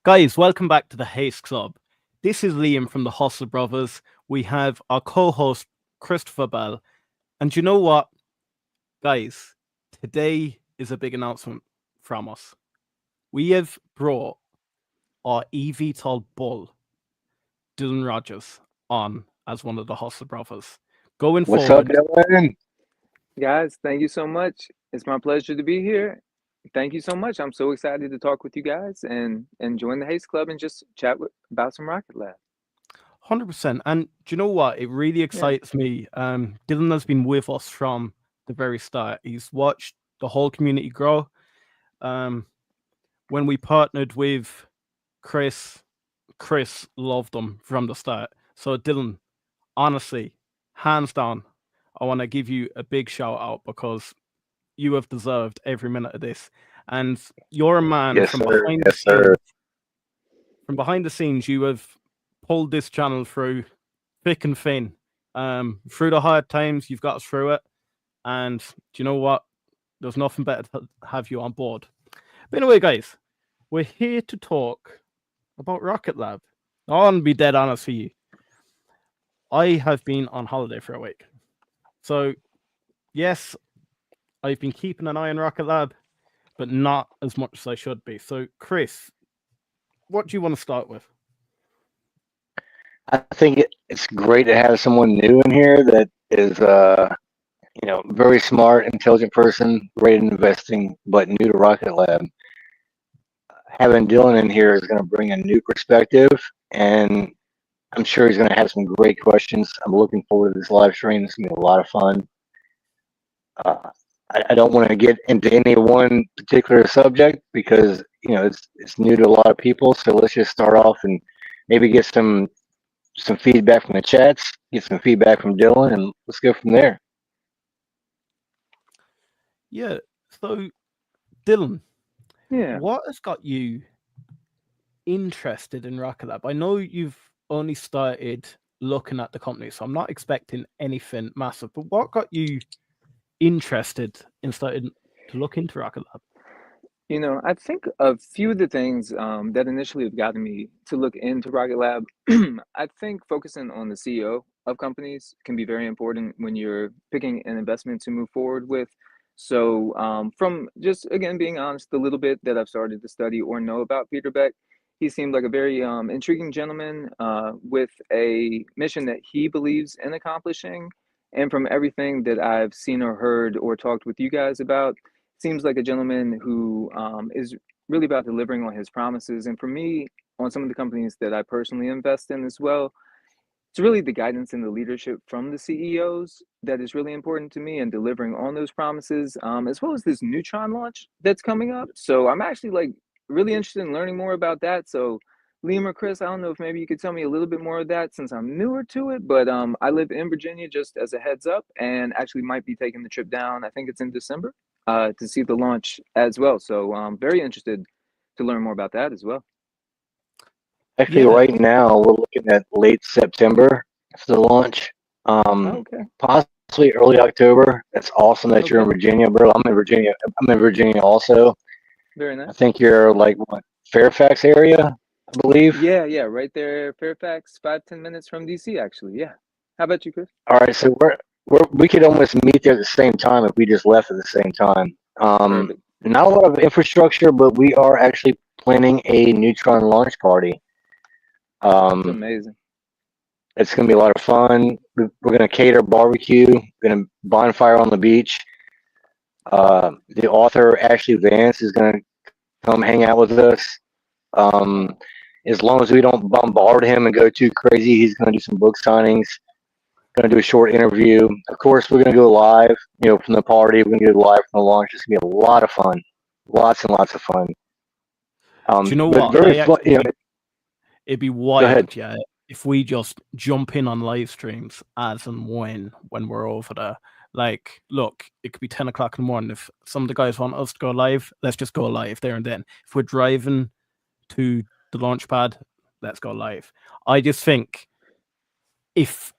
Guys, welcome back to the Haste Club. This is Liam from the Hustle Brothers. We have our co-host, Christopher Bell. And you know what, guys? Today is a big announcement from us. We have brought our eVTOL bull, Dylan Rogers, on as one of the Hustle Brothers. Going What's up, forward, Dylan? Guys, thank you so much. It's my pleasure to be here. Thank you so much. I'm so excited to talk with you guys and join the Haste Club and just about some Rocket Lab. 100%. And do you know what? It really Yeah. excites me. Dylan has been with us from the very start. He's watched the whole community grow. When we partnered with Chris loved them from the start. So Dylan, honestly, hands down, I want to give you a big shout out because you have deserved every minute of this. And you're a man Yes, from sir. behind the Yes, sir. scenes. From behind the scenes, you have pulled this channel through thick and thin. Through the hard times, you've got us through it. And do you know what? There's nothing better to have you on board. But anyway, guys, we're here to talk about Rocket Lab. I want to be dead honest with you. I have been on holiday for a week. So, yes, I've been keeping an eye on Rocket Lab, but not as much as I should be. So, Chris, what do you want to start with? I think it's great to have someone new in here that is, very smart, intelligent person, great at investing, but new to Rocket Lab. Having Dylan in here is going to bring a new perspective, and I'm sure he's going to have some great questions. I'm looking forward to this live stream. It's going to be a lot of fun. I don't want to get into any one particular subject because it's new to a lot of people. So let's just start off and maybe get some feedback from the chats, get some feedback from Dylan, and let's go from there. Yeah. So, Dylan, Yeah. what has got you interested in Rocket Lab? I know you've only started looking at the company, so I'm not expecting anything massive. But what got you interested in starting to look into Rocket Lab? I think a few of the things that initially have gotten me to look into Rocket Lab, I think focusing on the CEO of companies can be very important when you're picking an investment to move forward with. So, from just again being honest, the little bit that I've started to study or know about Peter Beck, he seemed like a very intriguing gentleman with a mission that he believes in accomplishing. And from everything that I've seen or heard or talked with you guys about, seems like a gentleman who is really about delivering on his promises. And for me, on some of the companies that I personally invest in as well, it's really the guidance and the leadership from the CEOs that is really important to me and delivering on those promises, as well as this Neutron launch that's coming up. So I'm actually like really interested in learning more about that. So Liam or Chris, I don't know if maybe you could tell me a little bit more of that since I'm newer to it, but I live in Virginia just as a heads up and actually might be taking the trip down. I think it's in December to see the launch as well. So I'm very interested to learn more about that as well. Actually, Yeah, right now we're looking at late September for the launch. Okay. Possibly early October. That's awesome that you're in Okay. Virginia, bro. I'm in Virginia. I'm in Virginia also. Very I nice. think you're like what, Fairfax area, I believe. Yeah, right there, Fairfax, 5-10 minutes from DC, actually. Yeah. How about you, Chris? All right, so we could almost meet there at the same time if we just left at the same time. Perfect. Not a lot of infrastructure, but we are actually planning a neutron launch party. It's Um, amazing. it's going to be a lot of fun. We're going to cater barbecue, going to bonfire on the beach. The author Ashley Vance is going to come hang out with us. Um, as long as we don't bombard him and go too crazy, he's going to do some book signings. Going to do a short interview. Of course, we're going to go live, from the party. We're going to go live from the launch. It's going to be a lot of fun, lots and lots of fun. do you know But what? very fun. It'd be Go ahead. wild, yeah, if we just jump in on live streams as and when we're over there. Like, look, it could be 10 o'clock in the morning. If some of the guys want us to go live, let's just go live there and then. If we're driving to the launch pad, let's go live. I just think if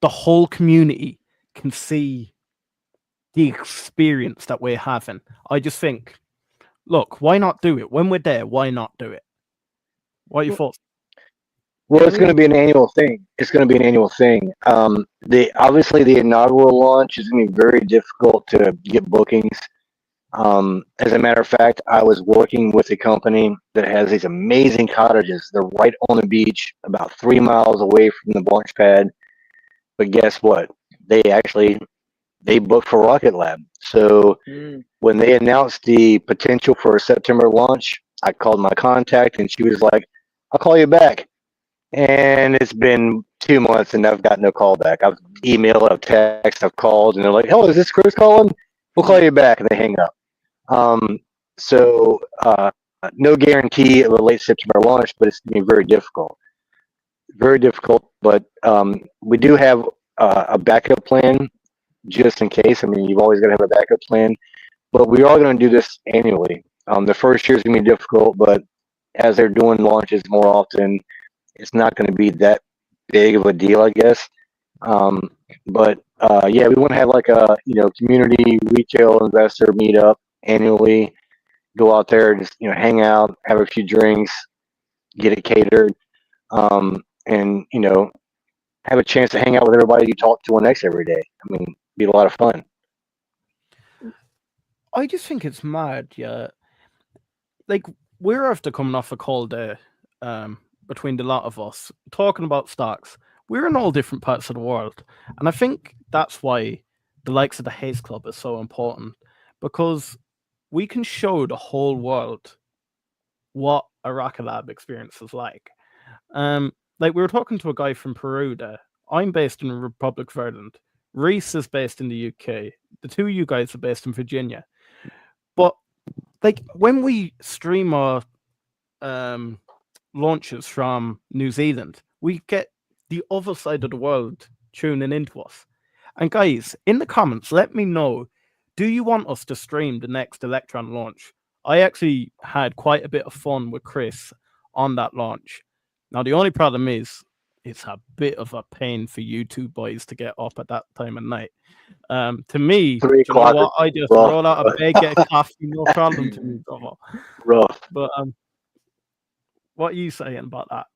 the whole community can see the experience that we're having, I just think, look, why not do it? When we're there, why not do it? What are your thoughts? Well, it's going to be an annual thing. It's going to be an annual thing. Obviously the inaugural launch is going to be very difficult to get bookings. As a matter of fact, I was working with a company that has these amazing cottages. They're right on the beach, about 3 miles away from the launch pad. But guess what? They booked for Rocket Lab. So when they announced the potential for a September launch, I called my contact and she was like, "I'll call you back." And it's been 2 months and I've got no call back. I've emailed, I've texted, I've called, and they're like, "Oh, is this Chris calling? We'll call you back," and they hang up. So no guarantee of a late September launch, but it's going to be very difficult. Very difficult, but we do have a backup plan just in case. I mean, you've always got to have a backup plan, but we are going to do this annually. The first year is going to be difficult, but as they're doing launches more often, it's not going to be that big of a deal, I guess. But yeah, we want to have like a community retail investor meetup annually. Go out there, just hang out, have a few drinks, get it catered, and have a chance to hang out with everybody you talk to on X every day. I mean, be a lot of fun. I just think it's mad, yeah. Like, we're after coming off a call there, between the lot of us, talking about stocks. We're in all different parts of the world. And I think that's why the likes of the Haste Club is so important, because we can show the whole world what a Rocket Lab experience is like. Like, we were talking to a guy from Peru there. I'm based in the Republic of Ireland. Reese is based in the UK. The two of you guys are based in Virginia. But like, when we stream our launches from New Zealand, we get the other side of the world tuning into us. And guys, in the comments, let me know, do you want us to stream the next Electron launch? I actually had quite a bit of fun with Chris on that launch. Now, the only problem is it's a bit of a pain for you two boys to get up at that time of night. To me, 3 you know o'clock. what? I just Rough. roll out of bed, get a coffee, no problem to me, brother. Rough. But what are you saying about that?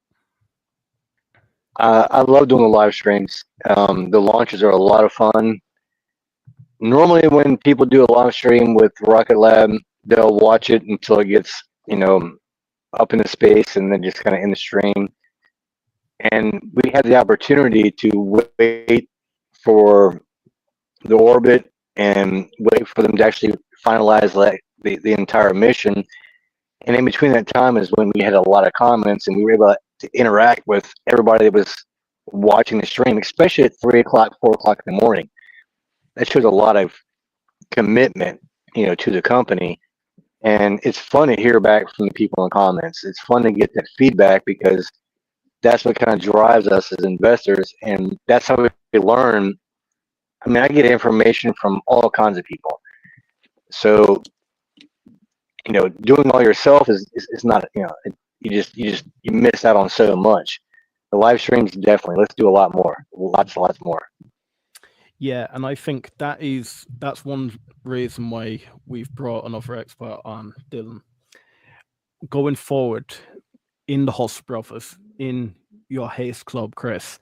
I love doing the live streams. The launches are a lot of fun. Normally, when people do a live stream with Rocket Lab, they'll watch it until it gets, up into space and then just kind of in the stream. And we had the opportunity to wait for the orbit and wait for them to actually finalize the entire mission. And in between that time is when we had a lot of comments and we were able to interact with everybody that was watching the stream, especially at 3 o'clock, 4 o'clock in the morning. That shows a lot of commitment, to the company. And it's fun to hear back from the people in the comments. It's fun to get that feedback because that's what kind of drives us as investors. And that's how we learn. I mean, I get information from all kinds of people. So, doing all yourself is not, you miss out on so much. The live streams, definitely. Let's do a lot more, lots more. Yeah, and I think that's one reason why we've brought another expert on, Dylan. Going forward in the Haste Brothers, in your Haste Club, Chris,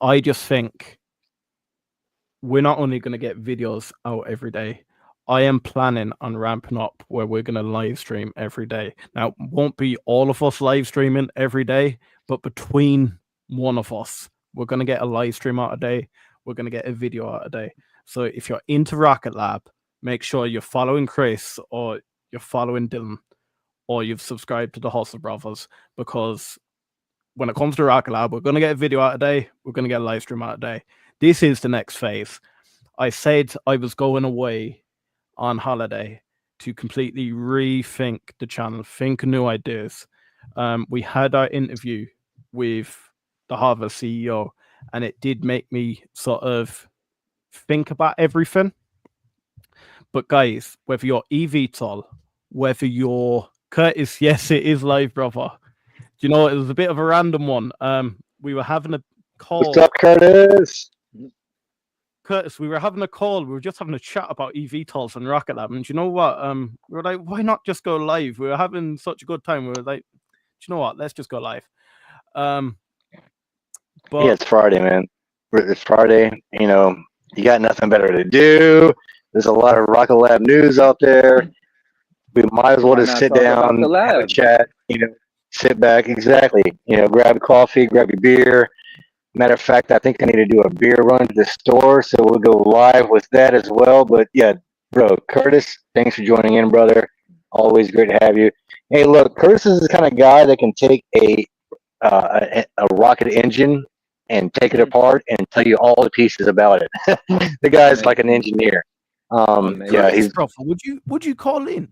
I just think we're not only going to get videos out every day. I am planning on ramping up where we're going to live stream every day. Now, it won't be all of us live streaming every day, but between one of us, we're going to get a live stream out a day. We're going to get a video out a day. So if you're into Rocket Lab, make sure you're following Chris or you're following Dylan or you've subscribed to the Hustle Brothers, because when it comes to Rocket Lab, we're going to get a video out a day. We're going to get a live stream out a day. This is the next phase. I said I was going away on holiday to completely rethink the channel, think of new ideas. We had our interview with the Harvard CEO, and it did make me sort of think about everything. But guys, whether you're eVTOL, whether you're Curtis, yes, it is live, brother. You know, it was a bit of a random one. We were having a call. What's up, Curtis? Curtis, we were having a call. We were just having a chat about eVTOLs and Rocket Lab. And you know what? We were like, why not just go live? We were having such a good time. We were like, you know what? Let's just go live. Yeah, But it's Friday, man. It's Friday. You know, you got nothing better to do. There's a lot of Rocket Lab news out there. We might as well Why just not sit talk about the down, have a lab? chat. You know, sit back. Exactly. You know, grab a coffee, grab your beer. Matter of fact, I think I need to do a beer run to the store, so we'll go live with that as well. But yeah, bro, Curtis, thanks for joining in, brother. Always great to have you. Hey, look, Curtis is the kind of guy that can take a rocket engine and take it Mhm. apart and tell you all the pieces about it. The guy's like an Amazing. engineer. Yeah, Amazing. Curtis, he's brother, would you call in?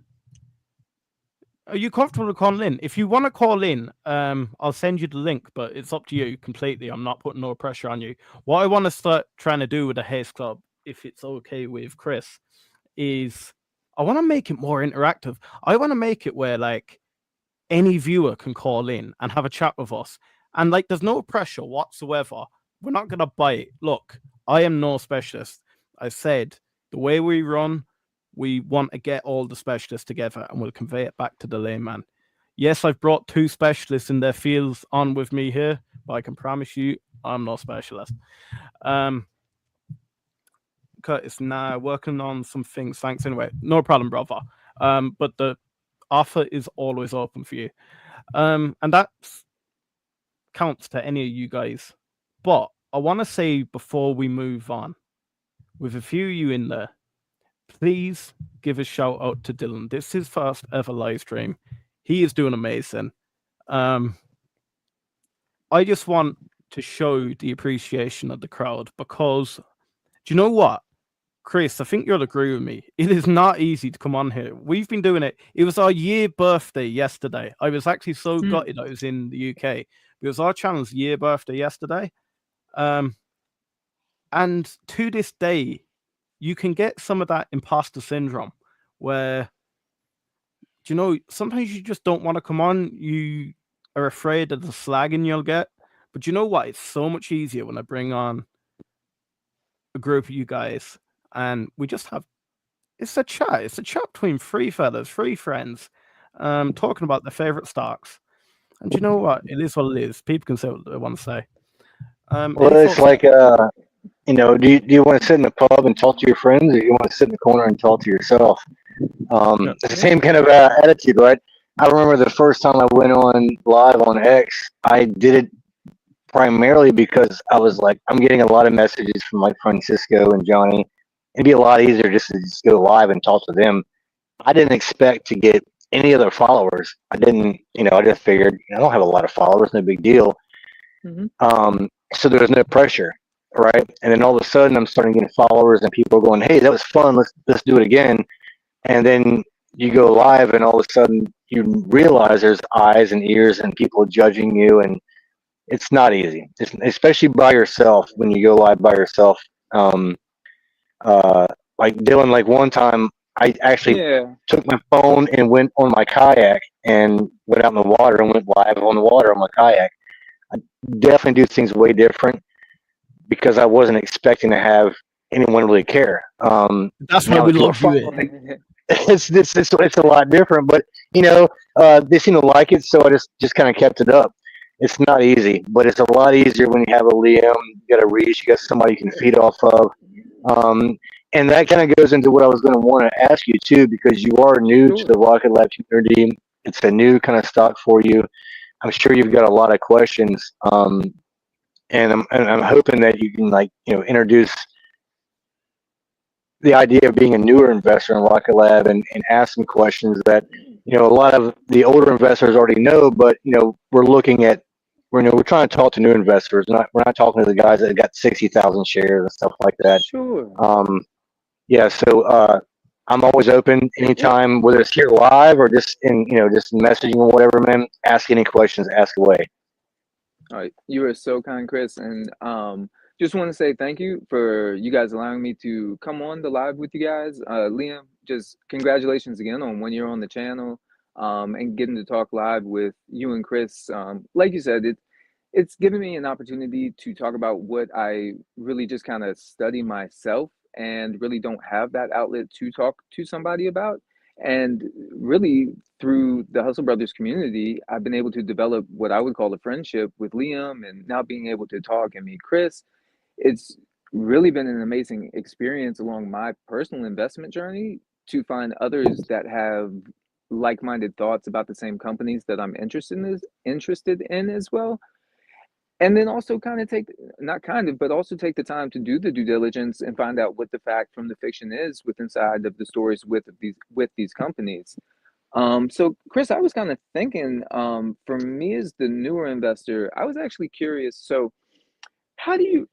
Are you comfortable with calling in? If you want to call in, I'll send you the link, but it's up to you completely. I'm not putting no pressure on you. What I want to start trying to do with the Haste Club, if it's okay with Chris, is I want to make it more interactive. I want to make it where like any viewer can call in and have a chat with us. And like there's no pressure whatsoever. We're not gonna bite. Look, I am no specialist. I said the way we run, we want to get all the specialists together and we'll convey it back to the layman. Yes, I've brought 2 specialists in their fields on with me here, but I can promise you I'm no specialist. Curtis, now working on some things. Thanks anyway. No problem, brother. But the offer is always open for you. And that counts to any of you guys. But I want to say before we move on, with a few of you in there, please give a shout out to Dylan. This is his first ever live stream. He is doing amazing. I just want to show the appreciation of the crowd because do you know what? Chris, I think you'll agree with me. It is not easy to come on here. We've been doing it. It was our year birthday yesterday. I was actually so Hmm. gutted I was in the UK. It was our channel's year birthday yesterday. And to this day, you can get some of that imposter syndrome where, you know, sometimes you just don't want to come on. You are afraid of the slagging you'll get. But you know what? It's so much easier when I bring on a group of you guys and we just have it's a chat. It's a chat between 3 fellas, 3 friends, talking about their favorite stocks. And you know what? It is what it is. People can say what they want to say. well, Any it's thoughts? like you know, do you want to sit in the pub and talk to your friends, or do you want to sit in the corner and talk to yourself? Yeah. It's the same kind of attitude, right? I remember the first time I went on live on X, I did it primarily because I was like, I'm getting a lot of messages from like Francisco and Johnny. It'd be a lot easier just to just go live and talk to them. I didn't expect to get any other followers. I didn't, you know, I just figured I don't have a lot of followers, no big deal. Hmm. So there was no pressure, right? And then all of a sudden, I'm starting getting followers, and people are going, "Hey, that was fun. Let's do it again." And then you go live, and all of a sudden, you realize there's eyes and ears and people judging you, and it's not easy, especially by yourself when you go live by yourself. Um, like Dylan, like one time, I actually Yeah. took my phone and went on my kayak and went out in the water and went live on the water on my kayak. I definitely do things way different because I wasn't expecting to have anyone really care. That's why Now we that people are love you. following, it's a lot different, but you know, they seem to like it, so I just kind of kept it up. It's not easy, but it's a lot easier when you have a Liam, you got a Reach, you got somebody you can feed off of. Um, and that kind of goes into what I was going to want to ask you too, because you are new to Sure. the Rocket Lab community. It's a new kind of stock for you. I'm sure you've got a lot of questions, and I'm hoping that you can like you know introduce the idea of being a newer investor in Rocket Lab and ask some questions that you know a lot of the older investors already know, but you know we're looking at we're trying to talk to new investors. We're not talking to the guys that got 60,000 shares and stuff like that. Sure. Um, yeah, so I'm always open Yeah. anytime, whether it's here live or just in you know just messaging or whatever, man. Ask any questions, ask away. All right. You are so kind, Chris. And just want to say thank you for you guys allowing me to come on the live with you guys. Liam, just congratulations again on 1 year on the channel and getting to talk live with you and Chris. Like you said, it's given me an opportunity to talk about what I really just kind of study myself and really don't have that outlet to talk to somebody about. And really, through the Hustle Brothers community, I've been able to develop what I would call a friendship with Liam, and now being able to talk and meet Chris. It's really been an amazing experience along my personal investment journey to find others that have like-minded thoughts about the same companies that I'm interested in as well. And then also kind of take, not kind of, but also take the time to do the due diligence and find out what the fact from the fiction is with inside of the stories with these companies. So Chris, I was kind of thinking, for me as the newer investor, I was actually curious. So how do you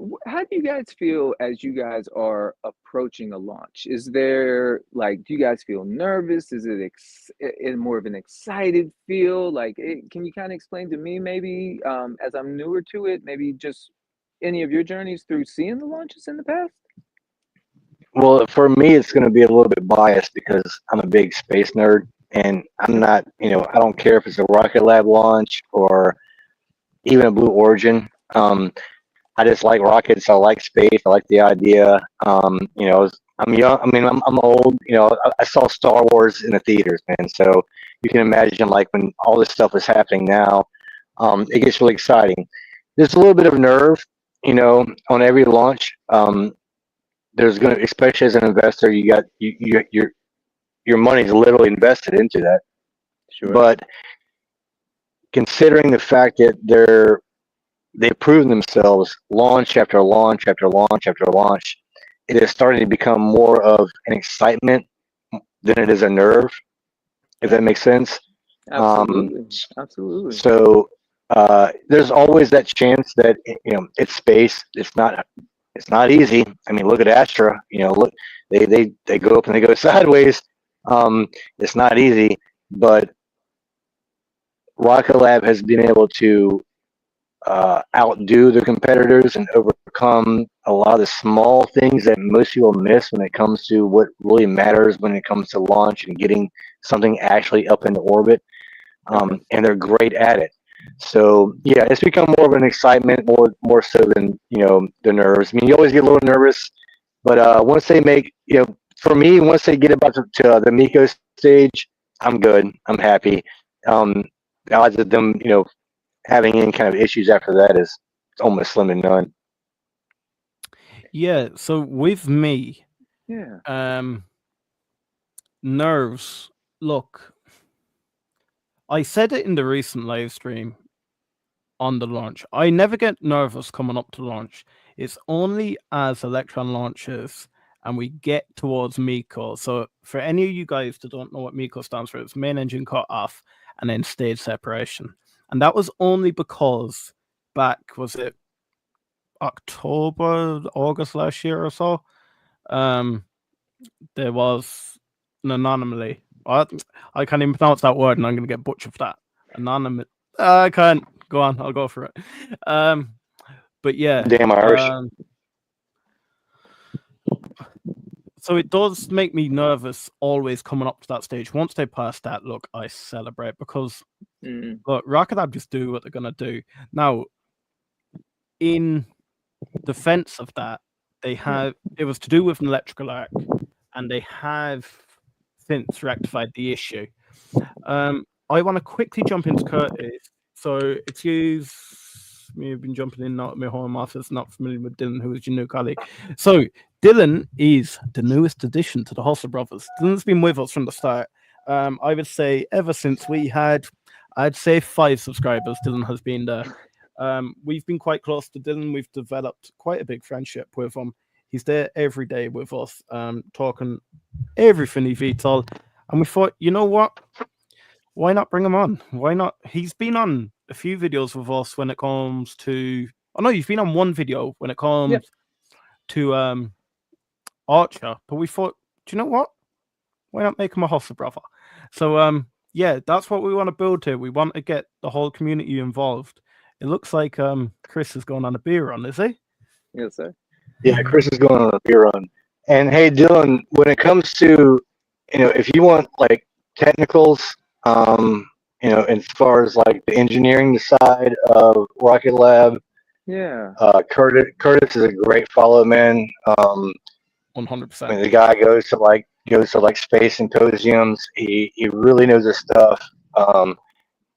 guys feel as you guys are approaching a launch? Is there like, do you guys feel nervous? Is it more of an excited feel? Like, can you kind of explain to me maybe, as I'm newer to it, maybe just any of your journeys through seeing the launches in the past? Well, for me, it's going to be a little bit biased because I'm a big space nerd, and I'm not, I don't care if it's a Rocket Lab launch or even a Blue Origin. I just like rockets. I like space. I like the idea. I'm young. I mean, I'm old. I saw Star Wars in the theaters, man. So you can imagine, like, when all this stuff is happening now, it gets really exciting. There's a little bit of nerve, on every launch. There's gonna, especially as an investor, you got your money's literally invested into that. Sure. But considering the fact that they've proven themselves launch after launch after launch after launch, it is starting to become more of an excitement than it is a nerve, if that makes sense. Absolutely. Absolutely. So there's always that chance that it's space. It's not easy. I mean, look at Astra. Look, they go up and they go sideways. It's not easy, but Rocket Lab has been able to outdo the competitors and overcome a lot of the small things that most people miss when it comes to what really matters when it comes to launch and getting something actually up into orbit. And they're great at it. So yeah, it's become more of an excitement, more so than the nerves. I mean, you always get a little nervous, but once they make, for me, once they get about to the Miko stage, I'm good. I'm happy. The odds of them, having any kind of issues after that is almost slim to none. Yeah, so with me, Yeah. nerves. Look, I said it in the recent live stream on the launch. I never get nervous coming up to launch. It's only as Electron launches and we get towards Miko. So for any of you guys that don't know what Miko stands for, it's main engine cut off and then stage separation. And that was only because back, was it October, August last year or so? There was an anomaly. I can't even pronounce that word, and I'm going to get butchered for that. Anonymous. I can't. Go on. I'll go for it. But yeah. Damn Irish. So it does make me nervous always coming up to that stage. Once they pass that, look, I celebrate because look, Rocket Lab just do what they're going to do. Now, in defense of that, they have, it was to do with an electrical arc, and they have since rectified the issue. I want to quickly jump into Curtis. So excuse me, I've been jumping in not my home office, not familiar with Dylan, who is your new colleague. So Dylan is the newest addition to the Hustle Brothers. Dylan's been with us from the start. I would say ever since we had, I'd say 5 subscribers, Dylan has been there. We've been quite close to Dylan. We've developed quite a big friendship with him. He's there every day with us, talking everything VTOL. And we thought, you know what? Why not bring him on? Why not? He's been on a few videos with us when it comes to... Oh, no, you've been on one video when it comes to Archer. But we thought, do you know what? Why not make him a Hustle brother? So, yeah, that's what we want to build here. We want to get the whole community involved. It looks like Chris is going on a beer run, is he? Yes, sir. Yeah, Chris is going on a beer run. And hey, Dylan, when it comes to, if you want like technicals, as far as like the engineering side of Rocket Lab, Curtis is a great follow, man. 100%. I mean, the guy goes to like goes to like space symposiums. He really knows his stuff.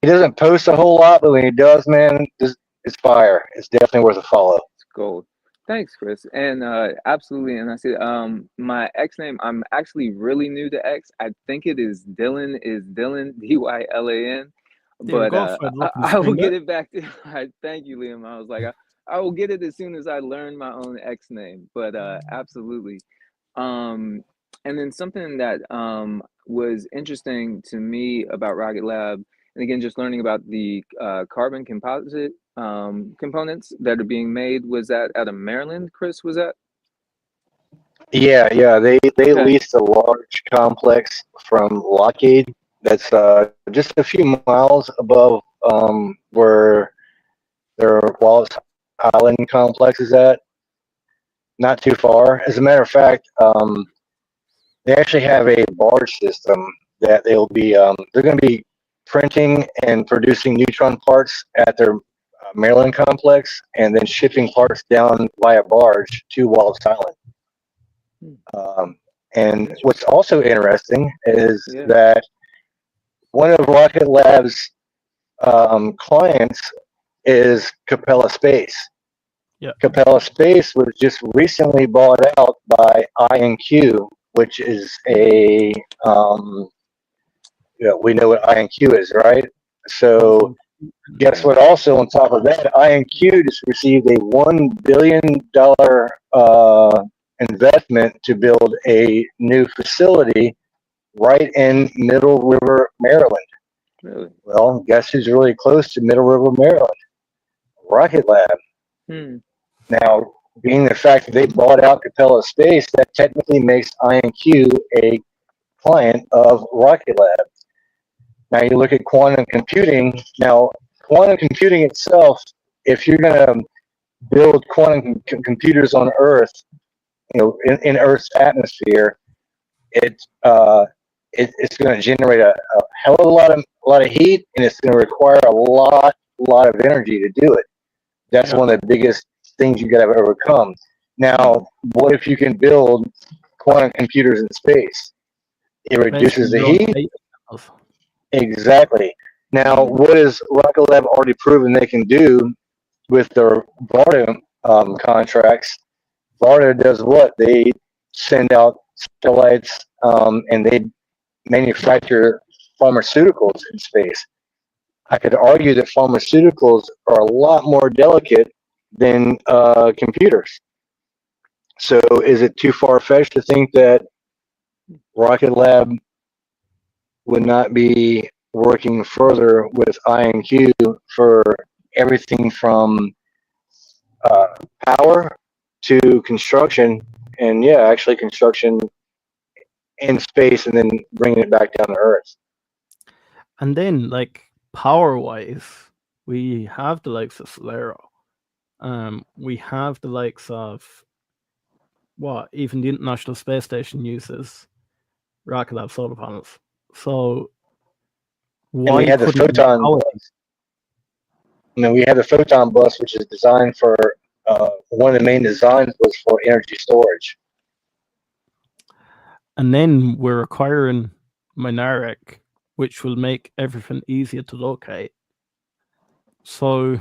He doesn't post a whole lot, but when he does, man, it's fire. It's definitely worth a follow. It's gold. Thanks, Chris. And absolutely. And I said, my X name, I'm actually really new to X. I think it is Dylan, Dylan, There we but go. Fred, look on the I will screen get there. it back to. Thank you, Liam. I was like, I will get it as soon as I learn my own X name. But absolutely. Um, and then something that was interesting to me about Rocket Lab, and again, just learning about the carbon composite components that are being made, was that out of Maryland, Chris? Was that? Yeah. They Okay. leased a large complex from Lockheed. That's just a few miles above where their Wallace Island complex is at. Not too far. As a matter of fact, they actually have a barge system that they're going to be printing and producing neutron parts at their Maryland complex, and then shipping parts down via barge to Wallace Island. And what's also interesting is Yeah. that one of Rocket Lab's clients is Capella Space. Yeah. Capella Space was just recently bought out by INQ, which is a we know what INQ is, right? So guess what? Also on top of that, INQ just received a $1 billion investment to build a new facility right in Middle River, Maryland. Really? Well, guess who's really close to Middle River, Maryland? Rocket Lab. Now, being the fact that they bought out Capella Space, that technically makes INQ a client of Rocket Lab. Now you look at quantum computing. Now, quantum computing itself, if you're going to build quantum computers on Earth, in Earth's atmosphere, it's going to generate a hell of a lot of heat, and it's going to require a lot of energy to do it. That's one of the biggest things you got to overcome. Now, what if you can build quantum computers in space? It reduces the heat. Exactly. Now, what has Rocket Lab already proven they can do with their BARDA contracts? BARDA does what? They send out satellites and they manufacture pharmaceuticals in space. I could argue that pharmaceuticals are a lot more delicate than computers. So is it too far-fetched to think that Rocket Lab would not be working further with INQ for everything from power to construction, and actually construction in space and then bringing it back down to Earth? And then, like, power-wise, we have the likes of Solero. We have the likes of even the International Space Station uses Rocket Lab solar panels. So why we had the photon bus. We had the photon bus, which is designed for one of the main designs was for energy storage. And then we're acquiring Minarek, which will make everything easier to locate. So,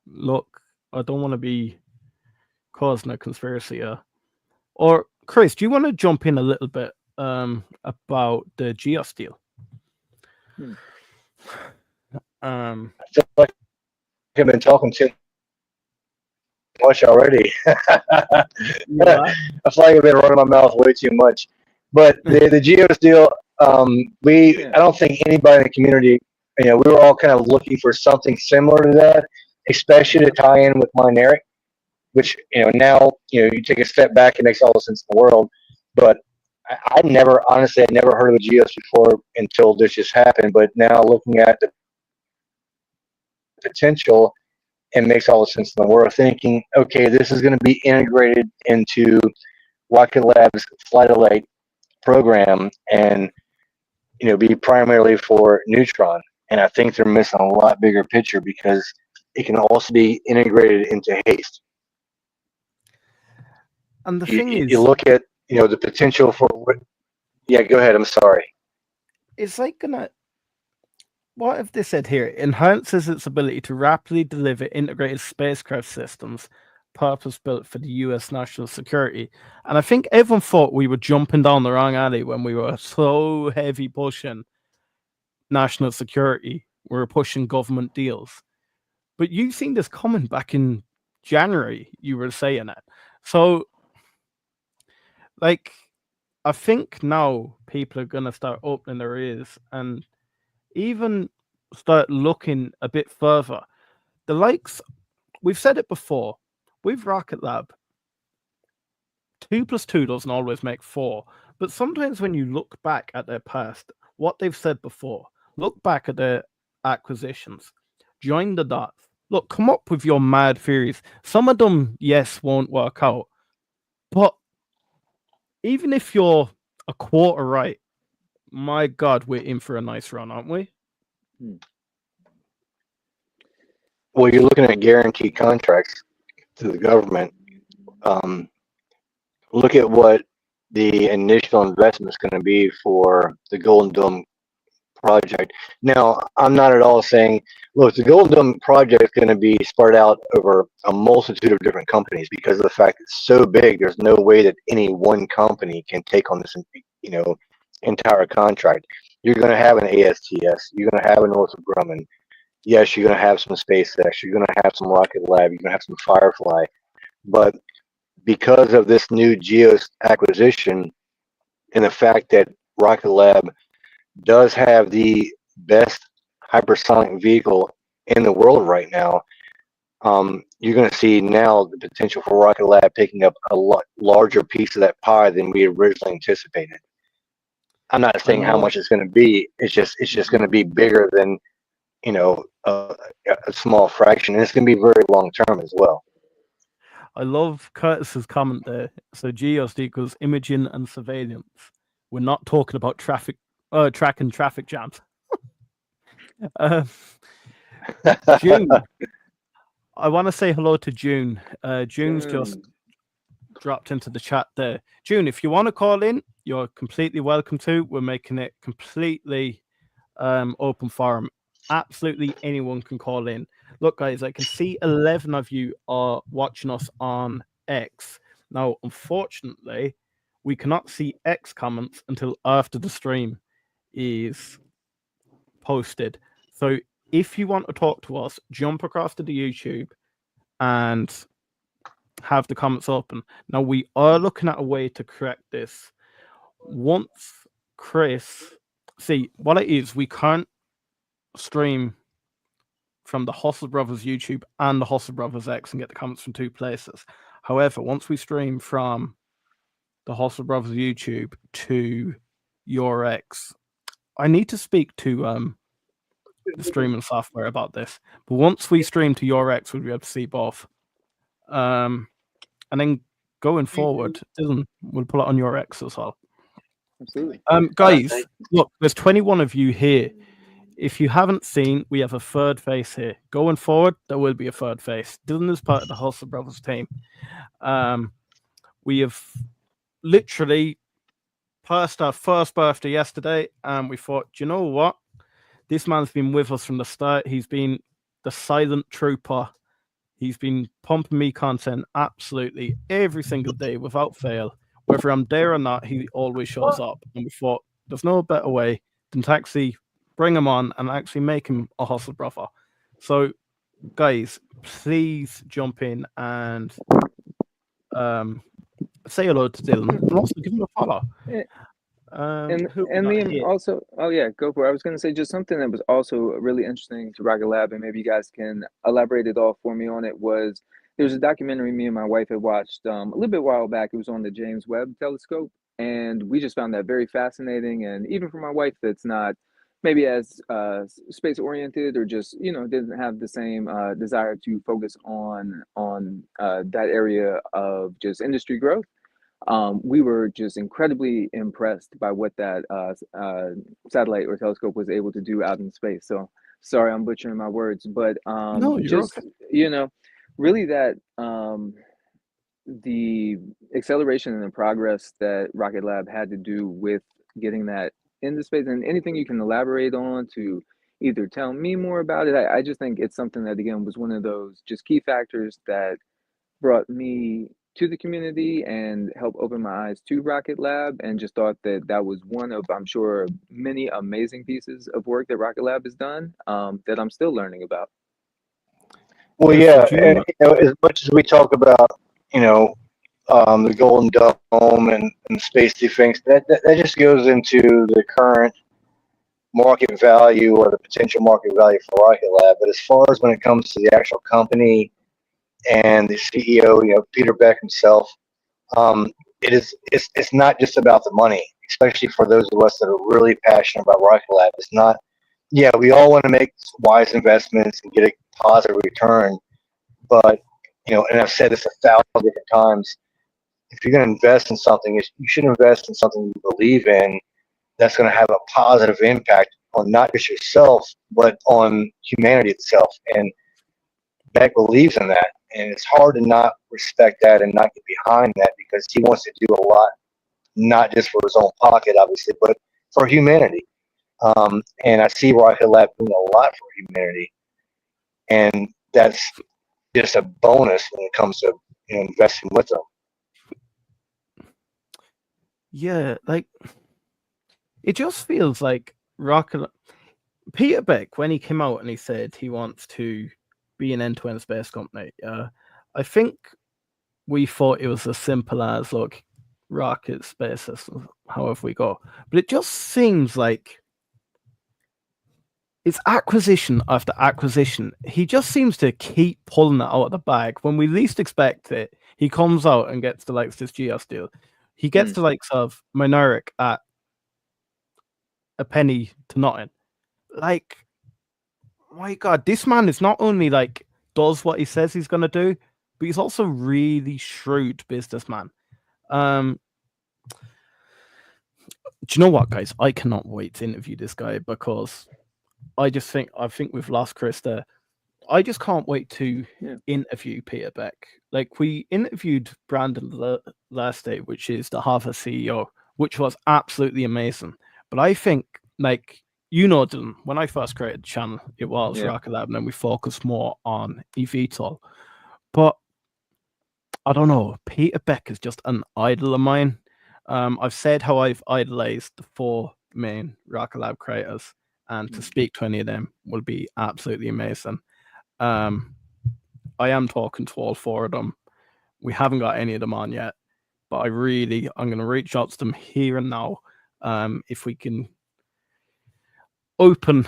look, I don't want to be causing a conspiracy here. Or, Chris, do you want to jump in a little bit about the Geost deal? I feel like I've been talking too much already. I feel like I've been running my mouth way too much. But the Geost deal, I don't think anybody in the community, we were all kind of looking for something similar to that, especially to tie in with Mineric, which, now, you take a step back, it makes all the sense in the world. But I never heard of the Geost before until this just happened. But now looking at the potential, it makes all the sense in the world. Thinking, okay, this is going to be integrated into Rocket Lab's Flight Elite program, and be primarily for neutron. And I think they're missing a lot bigger picture because it can also be integrated into Haste. And the thing is, you look at the potential for what. Yeah, go ahead. I'm sorry. It's like gonna. What have they said here? Enhances its ability to rapidly deliver integrated spacecraft systems, purpose built for the U.S. national security. And I think everyone thought we were jumping down the wrong alley when we were so heavy pushing national security. We were pushing government deals. But you've seen this coming back in January. You were saying it. So, like, I think now people are gonna start opening their ears and even start looking a bit further. The likes, we've said it before, with Rocket Lab, 2 + 2 doesn't always make 4. But sometimes when you look back at their past, what they've said before, look back at their acquisitions, join the dots, look, come up with your mad theories. Some of them, yes, won't work out. But even if you're a quarter right, my God, we're in for a nice run, aren't we? Well, you're looking at guaranteed contracts to the government. Look at what the initial investment is going to be for the Golden Dome project. Now, I'm not at all saying, look, the Golden Dome project is going to be spread out over a multitude of different companies because of the fact it's so big. There's no way that any one company can take on this, entire contract. You're going to have an ASTS. You're going to have an Northrop Grumman. Yes, you're going to have some SpaceX. You're going to have some Rocket Lab. You're going to have some Firefly. But because of this new Geost acquisition and the fact that Rocket Lab does have the best hypersonic vehicle in the world right now, you're going to see now the potential for Rocket Lab picking up a lot larger piece of that pie than we originally anticipated. I'm not saying how much it's going to be. It's just going to be bigger than a small fraction, and it's going to be very long term as well. I love Curtis's comment there. So Geost equals imaging and surveillance. We're not talking about tracking traffic jams. June. I want to say hello to June. June's just dropped into the chat there. June, if you want to call in, you're completely welcome to. We're making it completely open forum. Absolutely anyone can call in. Look, guys, I can see 11 of you are watching us on X. Now, unfortunately, we cannot see X comments until after the stream is posted. So if you want to talk to us, jump across to the YouTube and have the comments open. Now, we are looking at a way to correct this. Once Chris, see, what it is, we can't stream from the Hustle Brothers YouTube and the Hustle Brothers X and get the comments from 2 places. However, once we stream from the Hustle Brothers YouTube to your X, I need to speak to the streaming software about this. But once we stream to your X, we'll be able to see both. And then going forward, Dylan, we'll pull it on your X as well. Absolutely. Guys, look, there's 21 of you here. If you haven't seen, we have a third face here. Going forward, there will be a third face. Dylan is part of the Hustle Brothers team. We have literally passed our first birthday yesterday, and we thought, do you know what? This man's been with us from the start. He's been the silent trooper. He's been pumping me content absolutely every single day without fail. Whether I'm there or not, he always shows up. And we thought, there's no better way than to actually bring him on and actually make him a hustle brother. So, guys, please jump in and say hello to Dylan and also give him a follow. And Liam also, oh yeah, go for it. I was going to say just something that was also really interesting to Rocket Lab, and maybe you guys can elaborate it all for me on it, was there's a documentary me and my wife had watched a little bit while back. It was on the James Webb telescope, and we just found that very fascinating. And even for my wife that's not maybe as space oriented, or just didn't have the same desire to focus on that area of just industry growth, we were just incredibly impressed by what that satellite or telescope was able to do out in space. So sorry, I'm butchering my words, but no, you're just okay. really that the acceleration and the progress that Rocket Lab had to do with getting that into space, and anything you can elaborate on to either tell me more about it. I just think it's something that, again, was one of those just key factors that brought me to the community and helped open my eyes to Rocket Lab, and just thought that that was one of, I'm sure, many amazing pieces of work that Rocket Lab has done, that I'm still learning about. Well, Yeah, so yeah, do you and know, as much as we talk about, you know, the Golden Dome and space defense, that just goes into the current market value or the potential market value for Rocket Lab. But as far as when it comes to the actual company and the CEO, Peter Beck himself, um, it's not just about the money, especially for those of us that are really passionate about Rocket Lab. It's not. Yeah, we all want to make wise investments and get a positive return, but and I've said this 1,000 different times. If you're going to invest in something, you should invest in something you believe in that's going to have a positive impact on not just yourself, but on humanity itself. And Beck believes in that. And it's hard to not respect that and not get behind that, because he wants to do a lot, not just for his own pocket, obviously, but for humanity. And I see Rocket Lab doing a lot for humanity. And that's just a bonus when it comes to investing with them. yeah, like it just feels like Rocket. Peter Beck, when he came out and he said he wants to be an end-to-end space company, I think we thought it was as simple as, look, rocket space systems, however we go. But it just seems like it's acquisition after acquisition. He just seems to keep pulling it out of the bag. When we least expect it, he comes out and gets the likes of this Geost deal. He gets the likes of Minoric at a penny to nothing. Like, my God, this man is not only like does what he says he's gonna do, but he's also really shrewd businessman. Um, do you know what, guys? I cannot wait to interview this guy, because I think we've lost Chris there. I just can't wait to interview Peter Beck. Like, we interviewed Brandon last day, which is the Harvard CEO, which was absolutely amazing. But I think, like, Dylan, when I first created the channel, it was Rocket Lab, and then we focused more on eVTOL. But I don't know, Peter Beck is just an idol of mine. I've said how I've idolized the 4 main Rocket Lab creators, and to speak to any of them will be absolutely amazing. I am talking to all 4 of them. We haven't got any of them on yet, but I'm going to reach out to them here and now. If we can open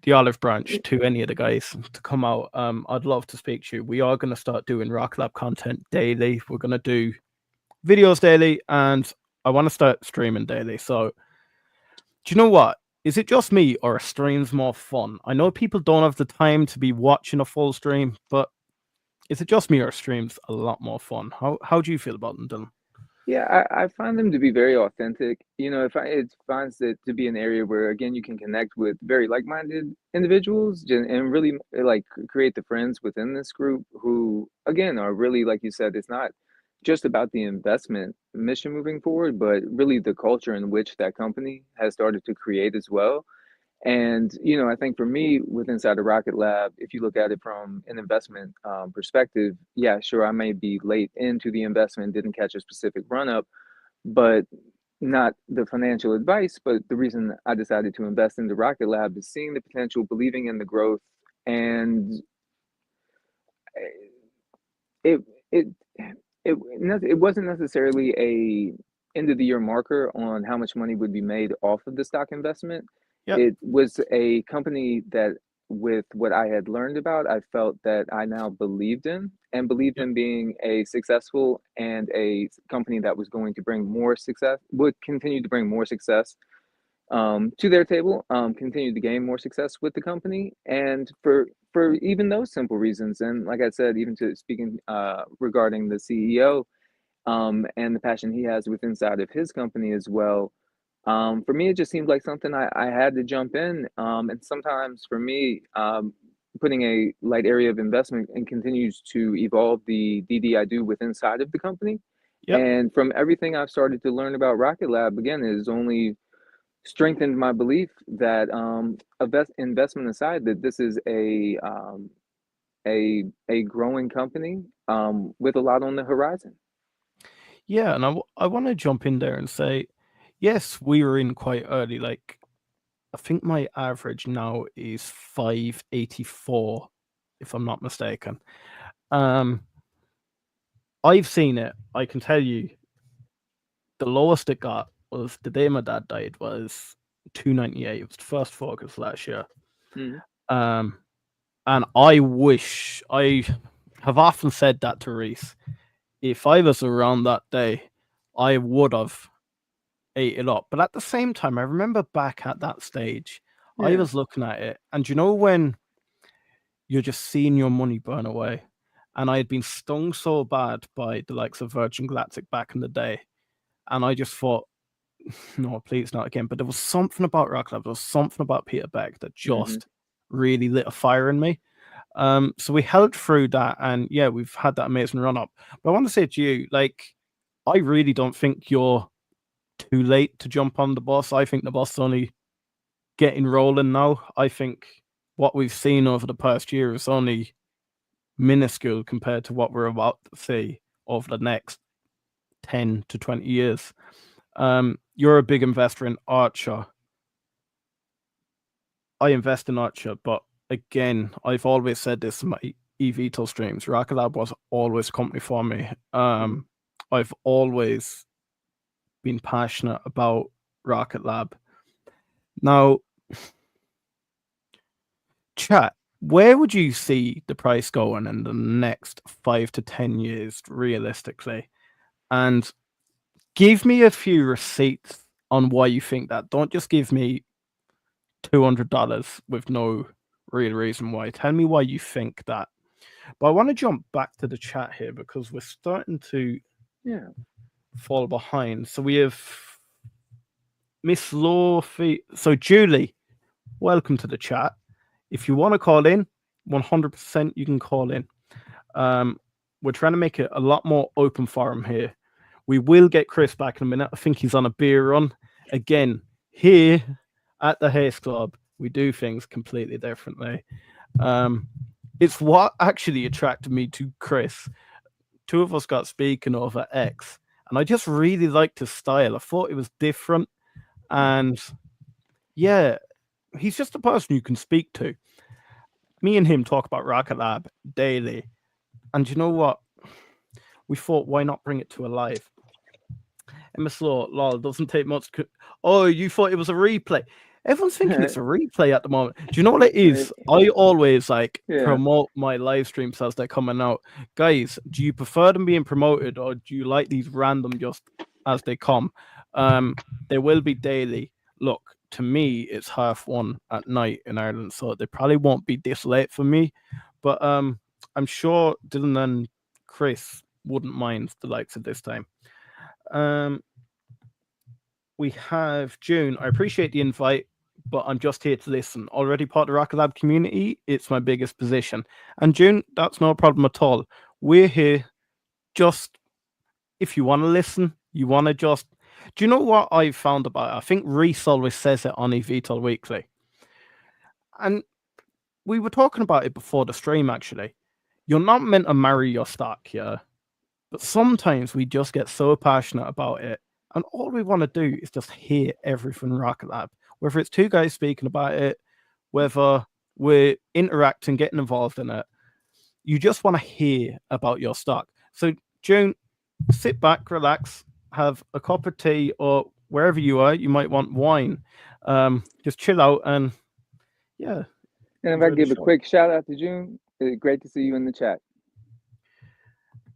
the olive branch to any of the guys to come out, I'd love to speak to you. We are going to start doing Rocket Lab content daily. We're going to do videos daily, and I want to start streaming daily. So, do you know what? Is it just me, or are streams more fun? I know people don't have the time to be watching a full stream, but is it just me, or are streams a lot more fun? How do you feel about them, Dylan? Yeah, I find them to be very authentic. It finds it to be an area where, again, you can connect with very like-minded individuals, and really like create the friends within this group who, again, are really, like you said, it's not just about the investment mission moving forward, but really the culture in which that company has started to create as well. And, I think for me, with inside the Rocket Lab, if you look at it from an investment perspective, yeah, sure, I may be late into the investment, didn't catch a specific run up, but not the financial advice. But the reason I decided to invest in the Rocket Lab is seeing the potential, believing in the growth, and it it it wasn't necessarily a end of the year marker on how much money would be made off of the stock investment. Yep. It was a company that, with what I had learned about, I felt that I now believed in, and believed Yep. in being a successful and a company that was going to bring more success, would continue to bring more success to their table, continue to gain more success with the company, and for even those simple reasons. And like I said, even to speaking regarding the CEO, and the passion he has with inside of his company as well. For me, it just seemed like something I had to jump in. And sometimes for me, putting a light area of investment and continues to evolve the DD I do within inside of the company. Yep. And from everything I've started to learn about Rocket Lab, again, is only strengthened my belief that investment aside, that this is a growing company with a lot on the horizon. Yeah, and I want to jump in there and say, yes, we were in quite early. Like, I think my average now is 584, if I'm not mistaken. I've seen it. I can tell you, the lowest it got was the day my dad died was 298. It was the first of August last year. Mm-hmm. And I wish, I have often said that to Reese, if I was around that day, I would have ate it up. But at the same time, I remember back at that stage, I was looking at it, and you know when you're just seeing your money burn away, and I had been stung so bad by the likes of Virgin Galactic back in the day, and I just thought, no, please not again. But there was something about Rock Lab, there was something about Peter Beck that just really lit a fire in me. So we held through that, and yeah, we've had that amazing run up. But I want to say to you, like, I really don't think you're too late to jump on the bus. I think the bus is only getting rolling now. I think what we've seen over the past year is only minuscule compared to what we're about to see over the next 10 to 20 years. You're a big investor in Archer. I invest in Archer, but again, I've always said this in my eVTOL streams. Rocket Lab was always a company for me. I've always been passionate about Rocket Lab. Now, chat, where would you see the price going in the next 5 to 10 years, realistically? And give me a few receipts on why you think that. Don't just give me $200 with no real reason why. Tell me why you think that. But I want to jump back to the chat here because we're starting to fall behind. So we have Miss Lawfee. So Julie, welcome to the chat. If you want to call in, 100% you can call in. We're trying to make it a lot more open forum here. We will get Chris back in a minute. I think he's on a beer run. Again, here at the Haste Club, we do things completely differently. It's what actually attracted me to Chris. Two of us got speaking over X, and I just really liked his style. I thought it was different, and yeah, he's just a person you can speak to. Me and him talk about Rocket Lab daily, and you know what? We thought, why not bring it to a live? Emma Slaw, lol, doesn't take much. Oh, you thought it was a replay? Everyone's thinking it's a replay at the moment. Do you know what it is? I always promote my live streams as they're coming out. Guys, do you prefer them being promoted or do you like these random just as they come? They will be daily. Look, to me, it's 1:30 at night in Ireland, so they probably won't be this late for me. But I'm sure Dylan and Chris wouldn't mind the likes of this time. We have June. I appreciate the invite, but I'm just here to listen. Already part of the Rocket Lab community. It's my biggest position. And June, that's no problem at all. We're here just if you want to listen, you want to just. Do you know what I've found about it? I think Reese always says it on eVTOL Weekly. And we were talking about it before the stream, actually. You're not meant to marry your stock, yeah? But sometimes we just get so passionate about it. And all we want to do is just hear everything Rocket Lab. Whether it's two guys speaking about it, whether we're interacting, getting involved in it. You just want to hear about your stock. So, June, sit back, relax, have a cup of tea, or wherever you are, you might want wine. Just chill out and, yeah. And if I give a quick shout out to June, it's great to see you in the chat.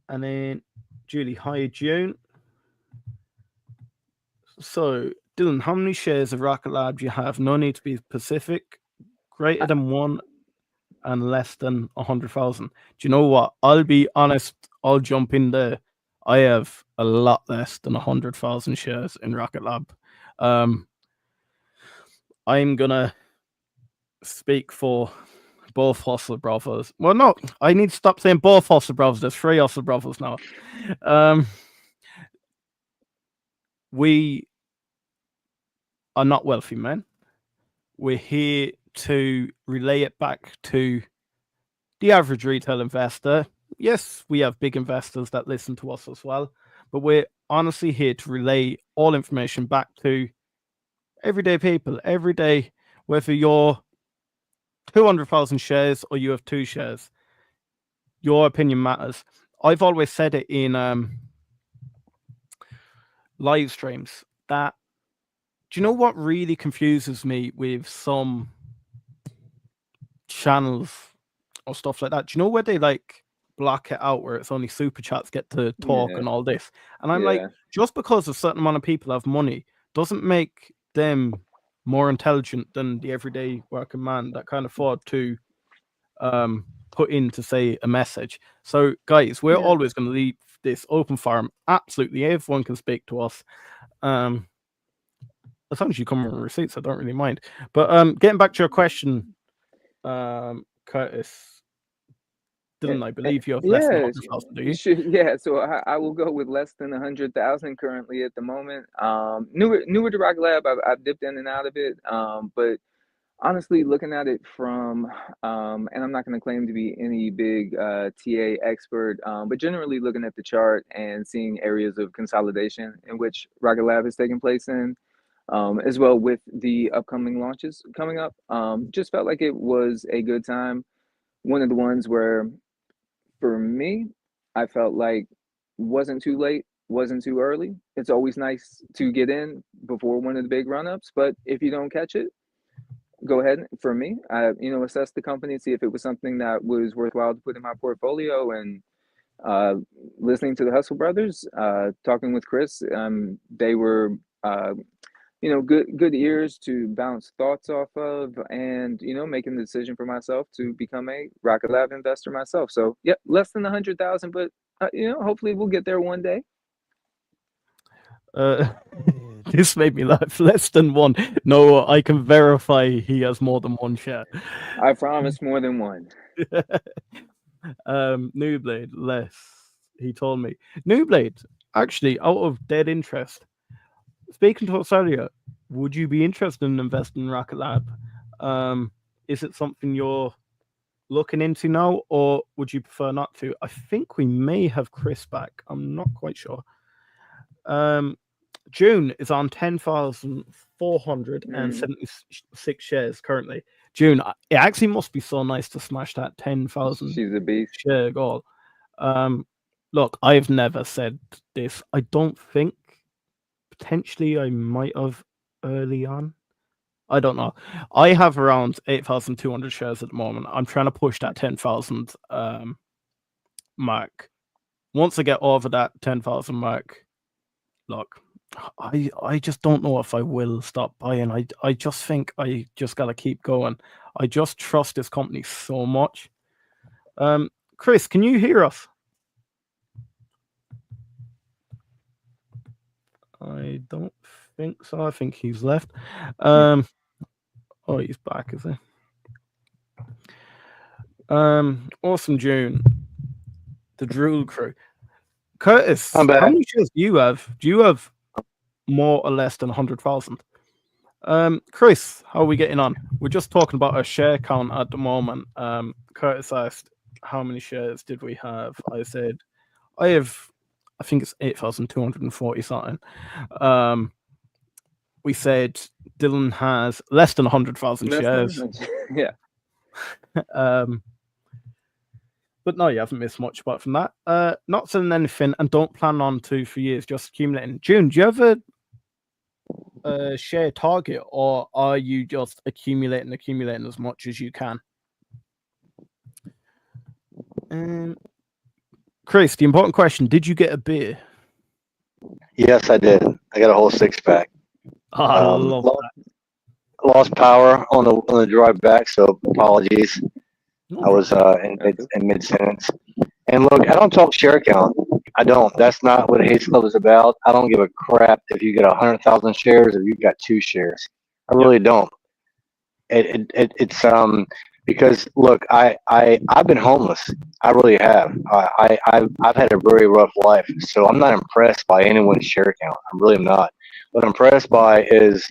And then, Julie, hi, June. So, Dylan, how many shares of Rocket Lab do you have? No need to be specific. Greater than 1 and less than 100,000. Do you know what? I'll be honest. I'll jump in there. I have a lot less than 100,000 shares in Rocket Lab. I'm gonna speak for both Hustle Brothers. Well, no, I need to stop saying both Hustle Brothers. There's 3 Hustle Brothers now. We are not wealthy men. We're here to relay it back to the average retail investor. Yes, we have big investors that listen to us as well, but we're honestly here to relay all information back to everyday people, every day, whether you're 200,000 shares or you have 2 shares. Your opinion matters. I've always said it in live streams that, do you know what really confuses me with some channels or stuff like that? Do you know where they like block it out where it's only super chats get to talk and all this? And I'm like, just because a certain amount of people have money doesn't make them more intelligent than the everyday working man that can't afford to put in to say a message. So guys, we're always going to leave this open forum. Absolutely everyone can speak to us. As long as you come with receipts, I don't really mind. But getting back to your question, Curtis, didn't I believe you have less than 100,000, do you? So I will go with less than 100,000 currently at the moment. Newer to Rocket Lab, I've dipped in and out of it, but honestly, looking at it from, and I'm not going to claim to be any big TA expert, but generally looking at the chart and seeing areas of consolidation in which Rocket Lab is taking place in, as well with the upcoming launches coming up, just felt like it was a good time. One of the ones where, for me, I felt like wasn't too late, wasn't too early. It's always nice to get in before one of the big run-ups, but if you don't catch it, go ahead. For me, I assess the company, see if it was something that was worthwhile to put in my portfolio. And listening to the Hustle Brothers, talking with Chris, they were good ears to bounce thoughts off of, and making the decision for myself to become a Rocket Lab investor myself. So yeah, less than 100,000, but hopefully we'll get there one day. This made me laugh. Less than 1. No, I can verify he has more than 1 share. I promise more than 1. New Blade, less. He told me. New Blade, actually, out of dead interest, speaking to us earlier, would you be interested in investing in Rocket Lab? Is it something you're looking into now, or would you prefer not to? I think we may have Chris back. I'm not quite sure. June is on 10,476 shares currently. June, it actually must be so nice to smash that 10,000 share goal. Look, I've never said this. I don't think. Potentially, I might have early on. I don't know. I have around 8,200 shares at the moment. I'm trying to push that 10,000 mark. Once I get over that 10,000 mark, look, I just don't know if I will stop buying. I just think I just gotta keep going. I just trust this company so much. Chris, can you hear us? I don't think so. I think he's left. Oh, he's back, is he? Awesome June. The Drool Crew. Curtis, how many shares do you have? Do you have more or less than 100,000? Chris, how are we getting on? We're just talking about a share count at the moment. Curtis asked, how many shares did we have? I said, I think it's 8,240 something. We said Dylan has less than 100,000 shares. Yeah. But no, you haven't missed much apart from that. Not selling anything and don't plan on to for years, just accumulating. June, do you have a share target, or are you just accumulating as much as you can? Chris, the important question, did you get a beer? Yes, I did. I got a whole 6-pack. I love that. Lost power on the drive back, so apologies. I was in mid-sentence. And look, I don't talk share count. I don't. That's not what Haste Club is about. I don't give a crap if you get 100,000 shares or you got 2 shares. I really don't. It's Because look, I've been homeless. I really have. I've had a very rough life, so I'm not impressed by anyone's share count. I really am not. What I'm impressed by is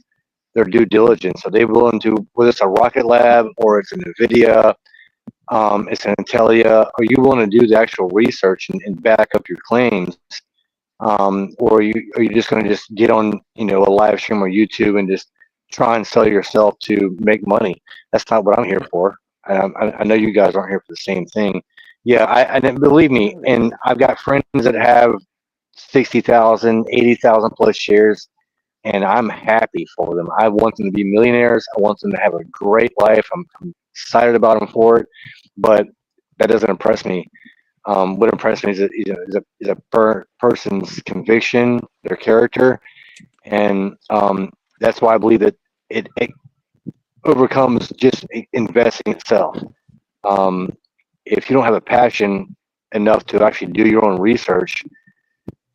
their due diligence. Are they willing to, whether it's a Rocket Lab or it's an NVIDIA, it's an Intelia, are you willing to do the actual research and back up your claims? Or are you just going to just get on, a live stream or YouTube and just try and sell yourself to make money? That's not what I'm here for. I know you guys aren't here for the same thing. Yeah, I didn't believe me. And I've got friends that have 60,000, 80,000 plus shares, and I'm happy for them. I want them to be millionaires. I want them to have a great life. I'm excited about them for it, but that doesn't impress me. What impressed me is a person's conviction, their character, and that's why I believe that it overcomes just investing itself. If you don't have a passion enough to actually do your own research,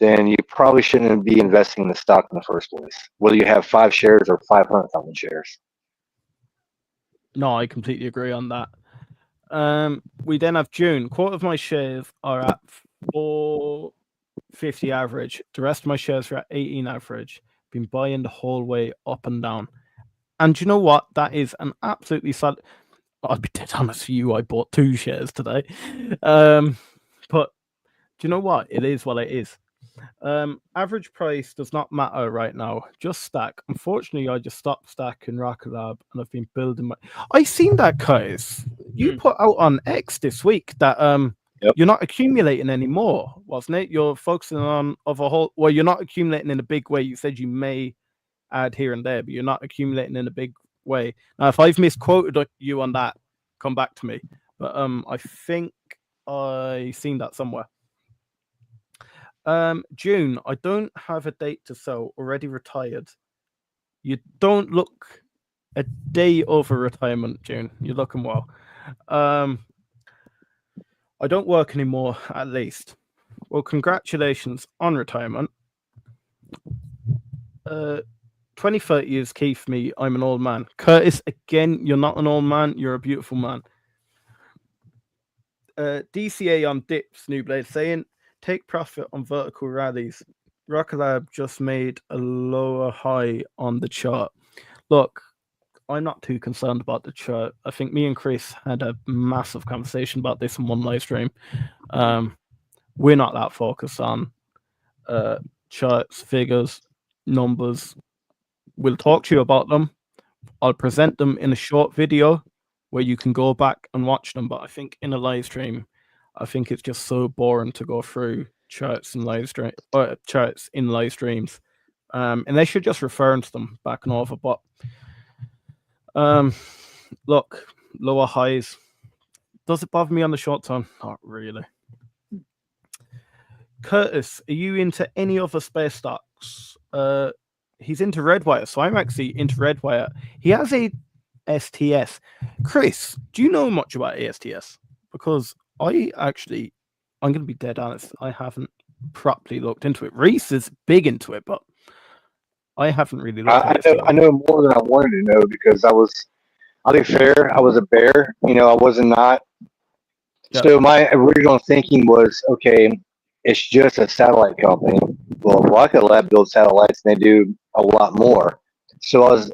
then you probably shouldn't be investing in the stock in the first place, whether you have 5 shares or 500,000 shares. No, I completely agree on that. We then have June. Quarter of my shares are at 450 average. The rest of my shares are at 18 average. Been buying the whole way up and down. And you know what? That is an absolutely sad. I'll be dead honest with you. I bought 2 shares today. But do you know what? It is what it is. Average price does not matter right now. Just stack. Unfortunately, I just stopped stacking Rocket Lab and I've been building my. I seen that, Curtis. You put out on X this week that Yep. you're not accumulating anymore, wasn't it? You're focusing on of a whole. Well, you're not accumulating in a big way. You said you may add here and there, but you're not accumulating in a big way. Now, if I've misquoted you on that, come back to me. But I think I seen that somewhere. June, I don't have a date to sell, already retired. You don't look a day over retirement, June. You're looking well. I don't work anymore, at least. Well, congratulations on retirement. 20, 30 years key for me. I'm an old man. Curtis, again, you're not an old man. You're a beautiful man. DCA on dips, New Blade saying, take profit on vertical rallies. Rocket Lab just made a lower high on the chart. Look, I'm not too concerned about the chart. I think me and Chris had a massive conversation about this in one live stream. We're not that focused on charts, figures, numbers. We'll talk to you about them. I'll present them in a short video where you can go back and watch them. But I think in a live stream, I think it's just so boring to go through charts and charts in live streams. And they should just refer to them back and over. But look, lower highs. Does it bother me on the short term? Not really. Curtis, are you into any other space stocks? He's into Redwire, so I'm actually into Redwire. He has a STS. Chris, do you know much about ASTS? Because I'm going to be dead honest, I haven't properly looked into it. Reese is big into it, but I haven't really looked at it. I know more than I wanted to know because I'll be fair, I was a bear. I wasn't not. Yep. So my original thinking was, okay, it's just a satellite company. Well, Rocket Lab builds satellites and they do a lot more. So I was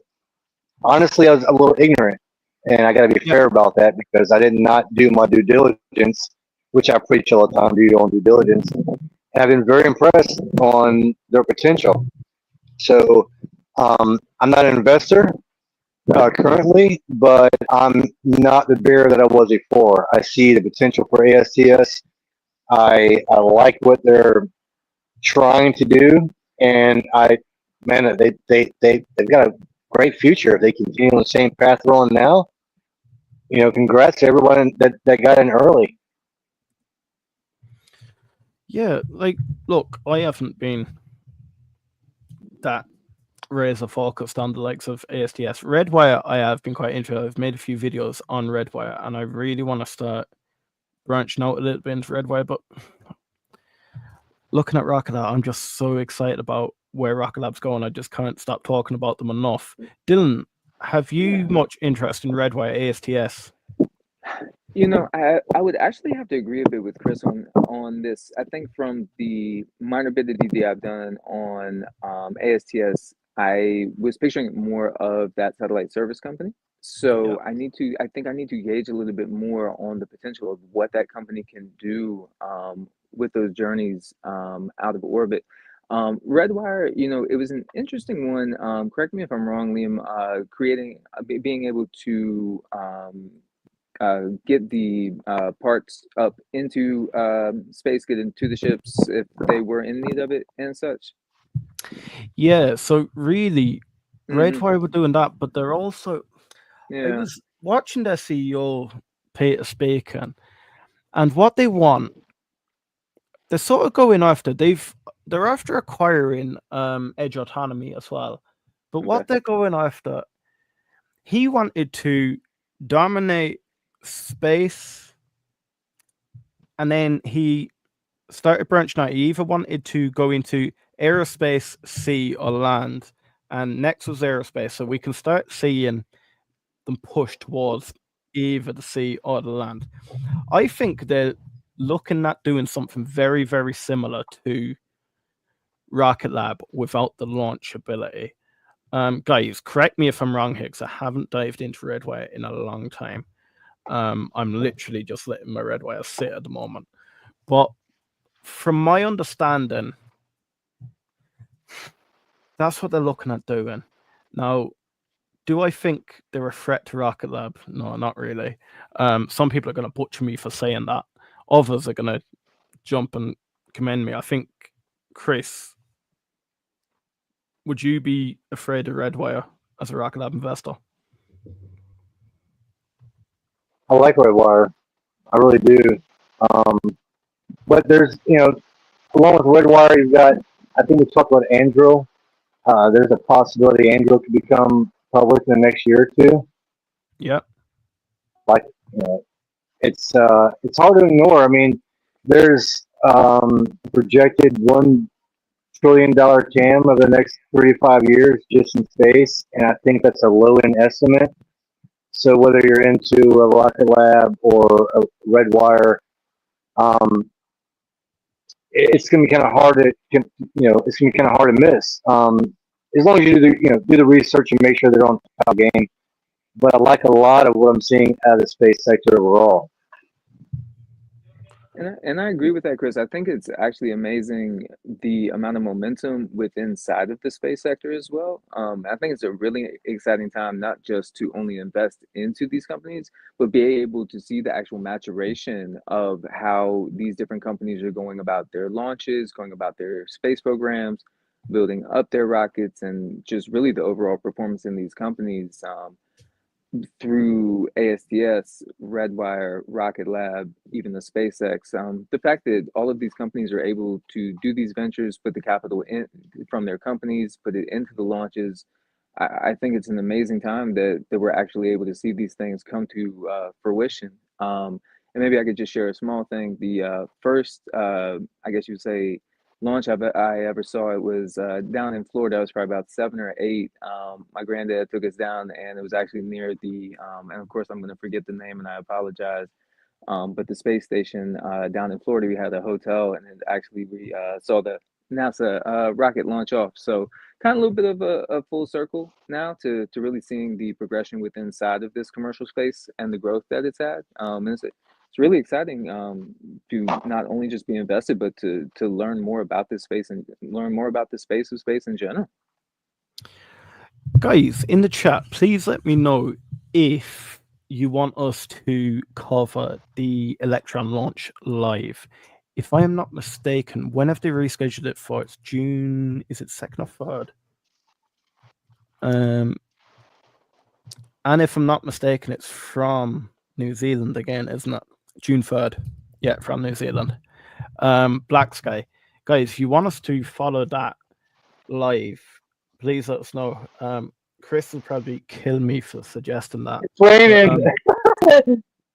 a little ignorant, and I got to be fair about that because I did not do my due diligence, which I preach all the time, do your own due diligence. And I've been very impressed on their potential. So I'm not an investor currently, but I'm not the bear that I was before. I see the potential for ASTS. I like what they're trying to do, and they've got a great future if they continue on the same path they're on now. Congrats to everyone that got in early. Yeah, look, I haven't been that razor focused on the likes of ASTS. Redwire, I have been quite interested. I've made a few videos on Redwire, and I really want to start branching out a little bit into Redwire, but looking at Rocket Lab, I'm just so excited about where Rocket Lab's going. I just can't stop talking about them enough. Dylan, have you much interest in Redwire ASTS? You know, I would actually have to agree a bit with Chris on this. I think from the minor bit of DD I've done on ASTS, I was picturing more of that satellite service company. Yeah. So I think I need to gauge a little bit more on the potential of what that company can do with those journeys out of orbit. Redwire, you know, it was an interesting one. Correct me if I'm wrong, Liam. Being able to get the parts up into space, get into the ships if they were in need of it and such. Yeah, so really, Hmm. Redwire were doing that, but they're also. I Yeah. was watching their CEO Peter speaking, and what they want, they're sort of going after. They're after acquiring Edge Autonomy as well, but Okay. what they're going after, he wanted to dominate space, and then he started branching out. He either wanted to go into aerospace, sea, or land, and next was aerospace. So we can start seeing them push towards either the sea or the land. I think they're looking at doing something very, very similar to Rocket Lab without the launch ability. Guys, correct me if I'm wrong here, because I haven't dived into Redwire in a long time. I'm literally just letting my Redwire sit at the moment. But from my understanding, that's what they're looking at doing. Now, do I think they're a threat to Rocket Lab? No, not really. Some people are going to butcher me for saying that. Others are going to jump and commend me. I think, Chris, would you be afraid of Redwire as a Rocket Lab investor? I like Redwire. I really do. Um, but there's, along with Redwire, you've got, I think we talked about Andro. There's a possibility Andro could become public in the next year or two. Yeah. Like, you know, it's hard to ignore. I mean, there's projected $1 trillion TAM of the next 3 to 5 years just in space, and I think that's a low end estimate. So whether you're into a Rocket Lab or a Redwire, um, it's going to be kind of hard to, it's going to be kind of hard to miss. As long as you do the research and make sure they're on top of the game. But I like a lot of what I'm seeing out of the space sector overall. And I agree with that, Chris. I think it's actually amazing the amount of momentum within inside of the space sector as well. I think it's a really exciting time, not just to only invest into these companies, but be able to see the actual maturation of how these different companies are going about their launches, going about their space programs, building up their rockets, and just really the overall performance in these companies. Through ASTS, Redwire, Rocket Lab, even the SpaceX. The fact that all of these companies are able to do these ventures, put the capital in from their companies, put it into the launches, I think it's an amazing time that we're actually able to see these things come to fruition. And maybe I could just share a small thing. The first, I guess you would say, launch I ever saw, it was down in Florida. I was probably about 7 or 8. My granddad took us down, and it was actually near and of course I'm going to forget the name, and I apologize. But the space station down in Florida, we had a hotel, and actually we saw the NASA rocket launch off. So kind of a little bit of a full circle now to really seeing the progression within inside of this commercial space and the growth that it's had. And it's really exciting to not only just be invested, but to learn more about this space and learn more about the space of space in general. Guys, in the chat, please let me know if you want us to cover the Electron launch live. If I am not mistaken, when have they rescheduled it for? It's June, is it 2nd or 3rd? And if I'm not mistaken, it's from New Zealand again, isn't it? June 3rd. Yeah, from New Zealand. Black Sky. Guys, if you want us to follow that live, please let us know. Chris will probably kill me for suggesting that. It's raining.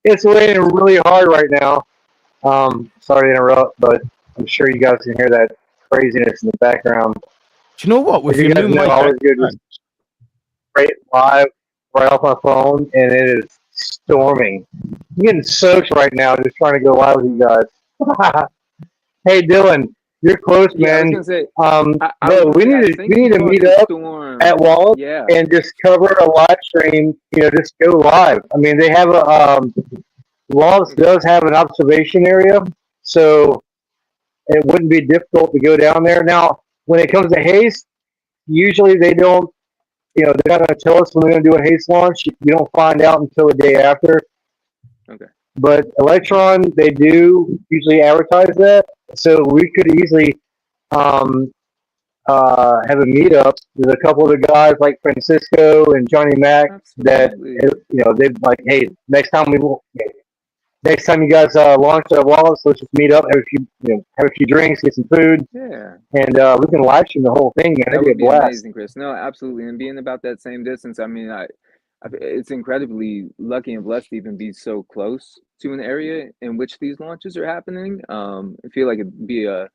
It's raining really hard right now. Sorry to interrupt, but I'm sure you guys can hear that craziness in the background. Do you know what? With your new mic, I was good just straight live right off my phone, and it is storming. I'm getting soaked right now just trying to go live with you guys. Hey Dylan, you're close, Yeah, I was man. gonna say. I was Bro, gonna we say. I need to think you caught meet the up storm. at Wallace Yeah. and just cover a live stream. Just go live. I mean, they have a Wallace does have an observation area, so it wouldn't be difficult to go down there. Now, when it comes to Haste, usually they don't. They're not going to tell us when they're going to do a Haste launch. You don't find out until the day after. Okay. But Electron, they do usually advertise that, so we could easily um, have a meetup with a couple of the guys like Francisco and Johnny Mac. That Absolutely. they're like, hey, next time you guys launch at Wallace, let's just meet up, have a few drinks, get some food, Yeah. and we can live stream the whole thing, man. That It'd be a would be blast. amazing, Chris. No, absolutely. And being about that same distance, I mean, it's incredibly lucky and blessed to even be so close to an area in which these launches are happening. I feel like it'd be a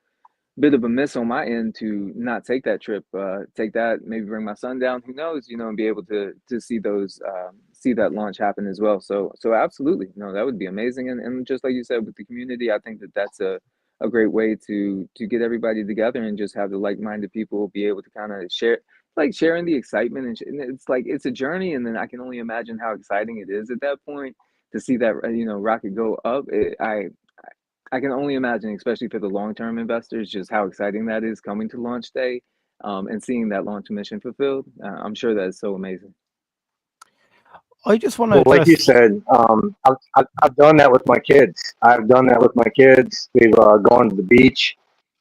bit of a miss on my end to not take that trip, take that, maybe bring my son down, who knows, and be able to see those, see that launch happen as well. So absolutely, no, that would be amazing. And just like you said, with the community, I think that that's a great way to get everybody together and just have the like-minded people be able to kind of share, like sharing the excitement. And it's like, it's a journey. And then I can only imagine how exciting it is at that point to see that, rocket go up. I can only imagine, especially for the long-term investors, just how exciting that is coming to launch day, and seeing that launch mission fulfilled. I'm sure that is so amazing. I just want to Well, like you address. said, I've done that with my kids. I've done that with my kids. We've gone to the beach.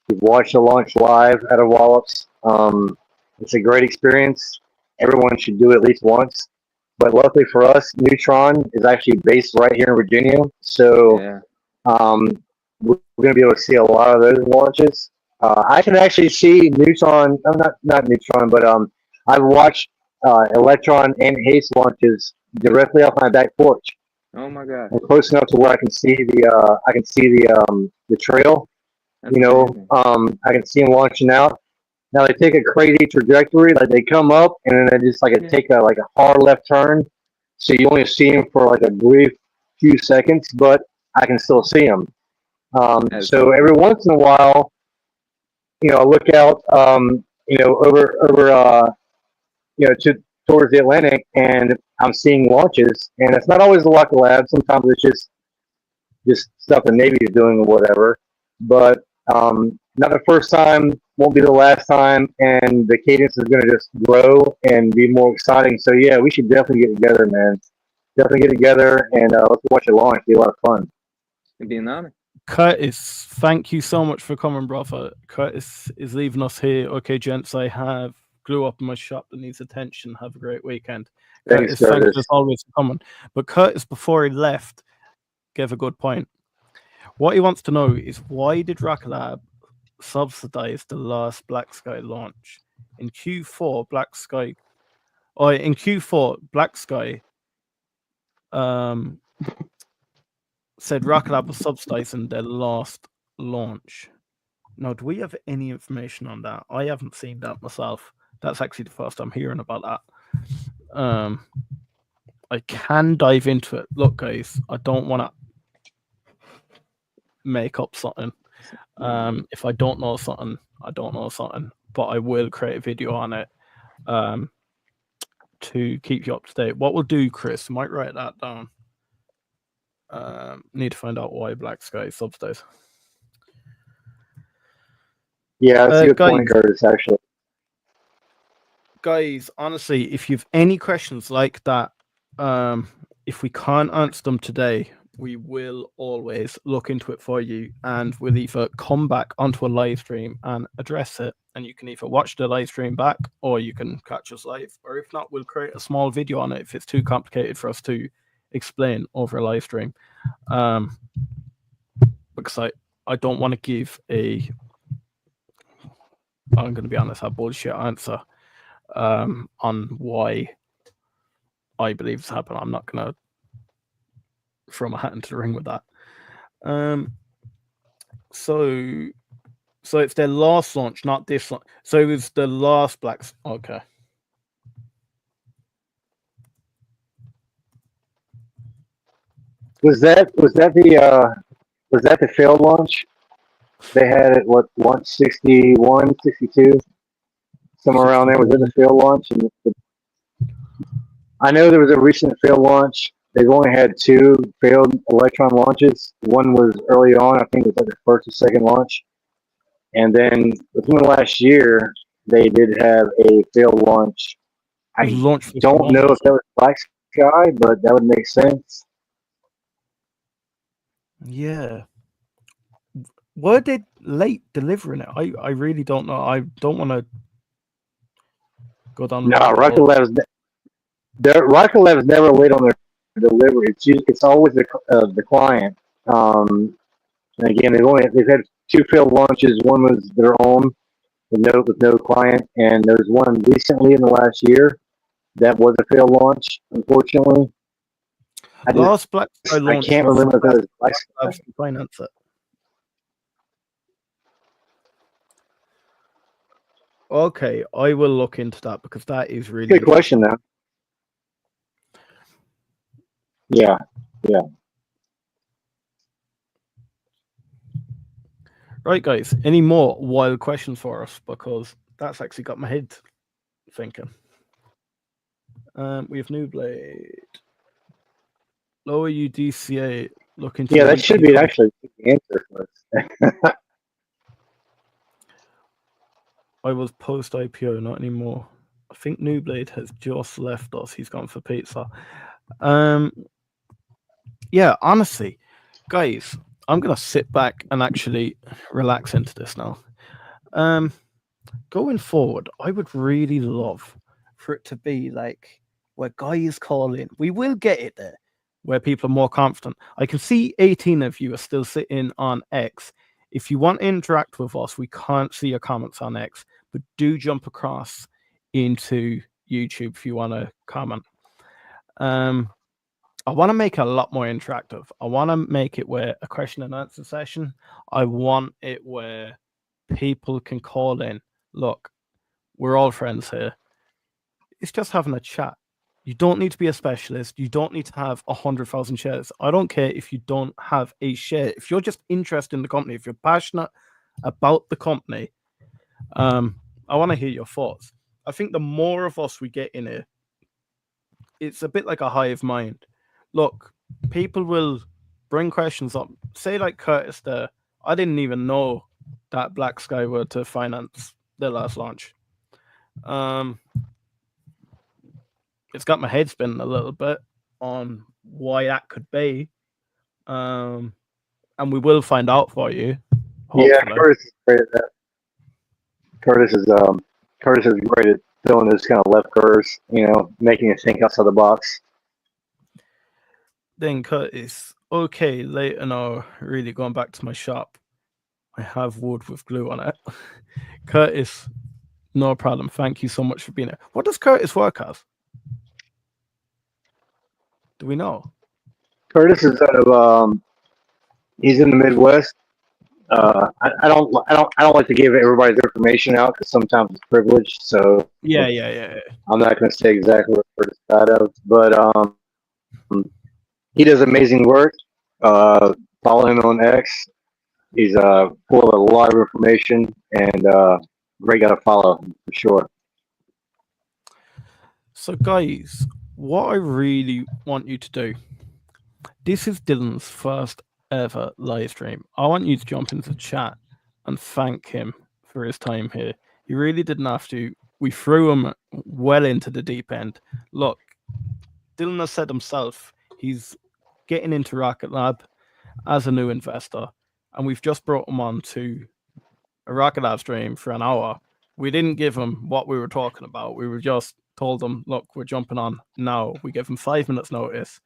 We've watched the launch live at a Wallops. It's a great experience. Everyone should do it at least once. But luckily for us, Neutron is actually based right here in Virginia. So Yeah. we're going to be able to see a lot of those launches. I can actually see Neutron. I'm not Neutron, but I've watched Electron and Haste launches directly off my back porch. Oh my God. I'm close enough to where I can see the trail. That's amazing. I can see them launching out. Now they take a crazy trajectory, like they come up and then they just take a hard left turn. So you only see them for like a brief few seconds, but I can still see them. So every once in a while, I look out, over towards the Atlantic, and I'm seeing launches, and it's not always the Rocket Lab. Sometimes it's just stuff the Navy is doing or whatever. But not the first time, won't be the last time, and the cadence is going to just grow and be more exciting. So yeah, we should definitely get together, man. Definitely get together and let's watch it launch. It'll be a lot of fun. It'd be an honor. Curtis, thank you so much for coming, brother. Curtis is leaving us here. Okay, gents, I have glue up in my shop that needs attention. Have a great weekend. Thanks, Curtis, thank you Curtis. as always for coming. But Curtis, before he left, gave a good point. What he wants to know is why did Rocket Lab subsidize the last Black Sky launch? In Q4, Black Sky said Rocket Lab was subsidizing their last launch. Now, do we have any information on that? I haven't seen that myself. That's actually the first I'm hearing about that. I can dive into it. Look, guys, I don't want to make up something. If I don't know something, I don't know something. But I will create a video on it to keep you up to date. What we'll do, Chris, might write that down. Need to find out why Black Sky is subsidized. Yeah, that's a good point, Curtis, actually. Guys, honestly, if you've any questions like that, if we can't answer them today, we will always look into it for you, and we'll either come back onto a live stream and address it, and you can either watch the live stream back or you can catch us live, or if not, we'll create a small video on it if it's too complicated for us to explain over a live stream. Because I don't want to give I'm going to be honest, a bullshit answer on why I believe it's happened. I'm not going to throw my hat into the ring with that. So it's their last launch, not this launch. So it was the last Okay. the failed launch? They had it what launch 61, 62, somewhere around there. Was it the 61. failed launch? And I know there was a recent failed launch. They've only had two failed Electron launches. One was early on, I think it was like the first or second launch. And then within the last year, they did have a failed launch. It was I Launch don't 51. know if that was Black Sky, but that would make sense. Yeah. Were they late delivering it? I really don't know. I don't want to go down No, rabbit hole. Rocket Lab is never late on their delivery. It's always the client. And again, they've had two failed launches. One was their own with no client, and there's one recently in the last year that was a failed launch. Unfortunately, Last Black Sky I launch can't was remember if that was Black Labs Sky. to finance it. Okay, I will look into that because that is really Good question, though. Yeah. Right, guys. Any more wild questions for us? Because that's actually got my head thinking. We have New Blade. Lower UDCA. Look into Yeah, the that should weekly be actually the answer for us. I was post IPO, not anymore. I think New Blade has just left us. He's gone for pizza. Yeah, honestly, guys, I'm gonna sit back and actually relax into this now. Going forward, I would really love for it to be like where guys call in. We will get it there where people are more confident. I can see 18 of you are still sitting on X. If you want to interact with us, we can't see your comments on X, but do jump across into YouTube if you want to comment. I want to make it a lot more interactive. I want to make it where a question and answer session. I want it where people can call in. Look, we're all friends here. It's just having a chat. You don't need to be a specialist. You don't need to have 100,000 shares. I don't care if you don't have a share. If you're just interested in the company, if you're passionate about the company, I want to hear your thoughts. I think the more of us we get in here, it's a bit like a hive mind. Look, people will bring questions up. Say like Curtis there. I didn't even know that Black Sky were to finance their last launch. It's got my head spinning a little bit on why that could be. And we will find out for you. Hopefully. Yeah, Curtis is great at that. Curtis is great at filling those kind of left curves, making you think outside the box. Then Curtis, okay, later now, really going back to my shop. I have wood with glue on it. Curtis, no problem. Thank you so much for being here. What does Curtis work as? Do we know? Curtis is out of he's in the Midwest. I don't like to give everybody's information out because sometimes it's privileged. So Yeah. I'm not going to say exactly what Curtis is out of, but he does amazing work. Follow him on X. He's full of a lot of information and great guy to follow for sure. So, guys, what I really want you to do, this is Dylan's first ever live stream. I want you to jump into the chat and thank him for his time here. He really didn't have to. We threw him well into the deep end. Look, Dylan has said himself, he's getting into Rocket Lab as a new investor, and we've just brought him on to a Rocket Lab stream for an hour. We didn't give him what we were talking about. We were just told him, look, we're jumping on now. We give him 5 minutes notice.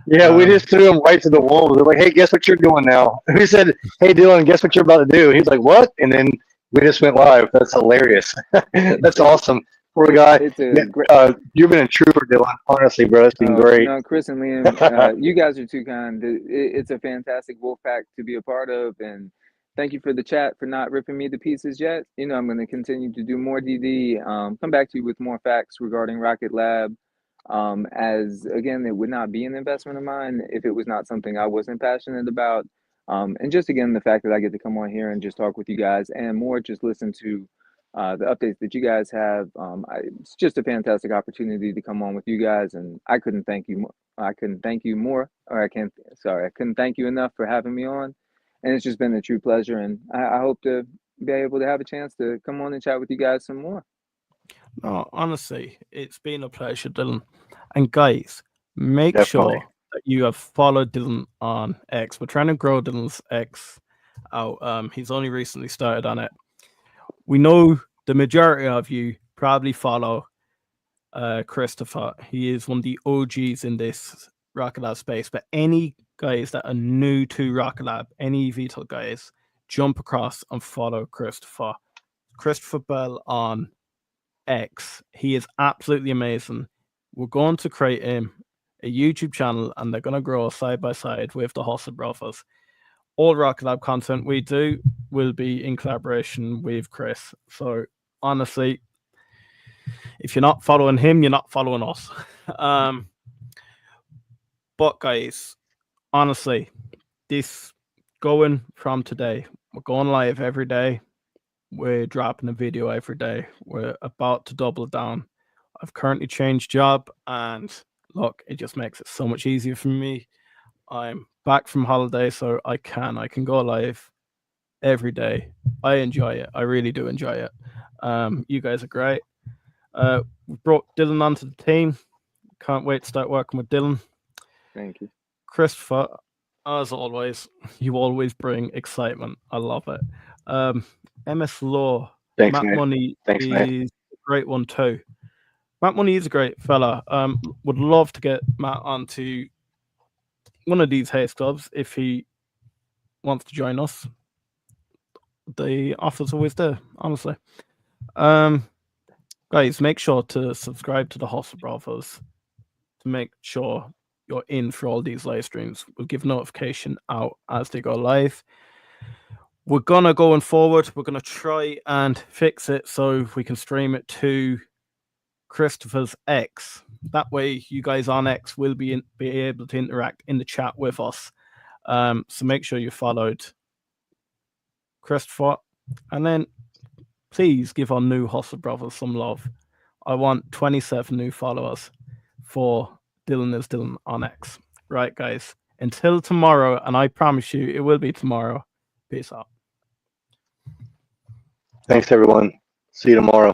Yeah, we just threw him right to the wolves. We're like, hey, guess what you're doing now? We said, hey, Dylan, guess what you're about to do? He's like, what? And then we just went live. That's hilarious. That's awesome. Poor guy. You've been a trooper, Dylan. Honestly, bro, it's been great. No, Chris and Liam, you guys are too kind. It's a fantastic wolf pack to be a part of, and thank you for the chat for not ripping me to pieces yet. I'm going to continue to do more DD. Come back to you with more facts regarding Rocket Lab. as again, it would not be an investment of mine if it was not something I wasn't passionate about. And just again, the fact that I get to come on here and just talk with you guys and more, just listen to the updates that you guys have. It's just a fantastic opportunity to come on with you guys, and I couldn't thank you more. I couldn't thank you more, or I couldn't thank you enough for having me on. And it's just been a true pleasure, and I hope to be able to have a chance to come on and chat with you guys some more. No, honestly, it's been a pleasure, Dylan. And guys, make Definitely. sure that you have followed Dylan on X. We're trying to grow Dylan's X out. He's only recently started on it. We know the majority of you probably follow Christopher. He is one of the OGs in this Rocket Lab space. But any guys that are new to Rocket Lab, any VTOL guys, jump across and follow Christopher. Christopher Bell on X. He is absolutely amazing. We're going to create him a YouTube channel, and they're going to grow side by side with the Hustle Brothers. All Rocket Lab content we do will be in collaboration with Chris. So honestly, if you're not following him, you're not following us. But guys, honestly, this going from today, we're going live every day. We're dropping a video every day. We're about to double down. I've currently changed job, and look, it just makes it so much easier for me. I'm back from holiday, so I can go live every day. I enjoy it. I really do enjoy it. You guys are great. We brought Dylan onto the team. Can't wait to start working with Dylan. Thank you. Christopher, as always, you always bring excitement. I love it. MS Law, Thanks, Matt man. Money Thanks, is man. a great one too. Matt Money is a great fella. Would love to get Matt onto one of these Haste Clubs if he wants to join us. The offer's always there, honestly. Guys, make sure to subscribe to the Hustle Brothers to make sure you're in for all these live streams. We'll give notification out as they go live. We're gonna going forward. We're gonna try and fix it so we can stream it to Christopher's X. That way, you guys on X will be able to interact in the chat with us. So make sure you followed Christopher, and then please give our new Hustle Brothers some love. I want 27 new followers for Dylan is Dylan on X. Right, guys. Until tomorrow, and I promise you it will be tomorrow. Peace out. Thanks, everyone. See you tomorrow.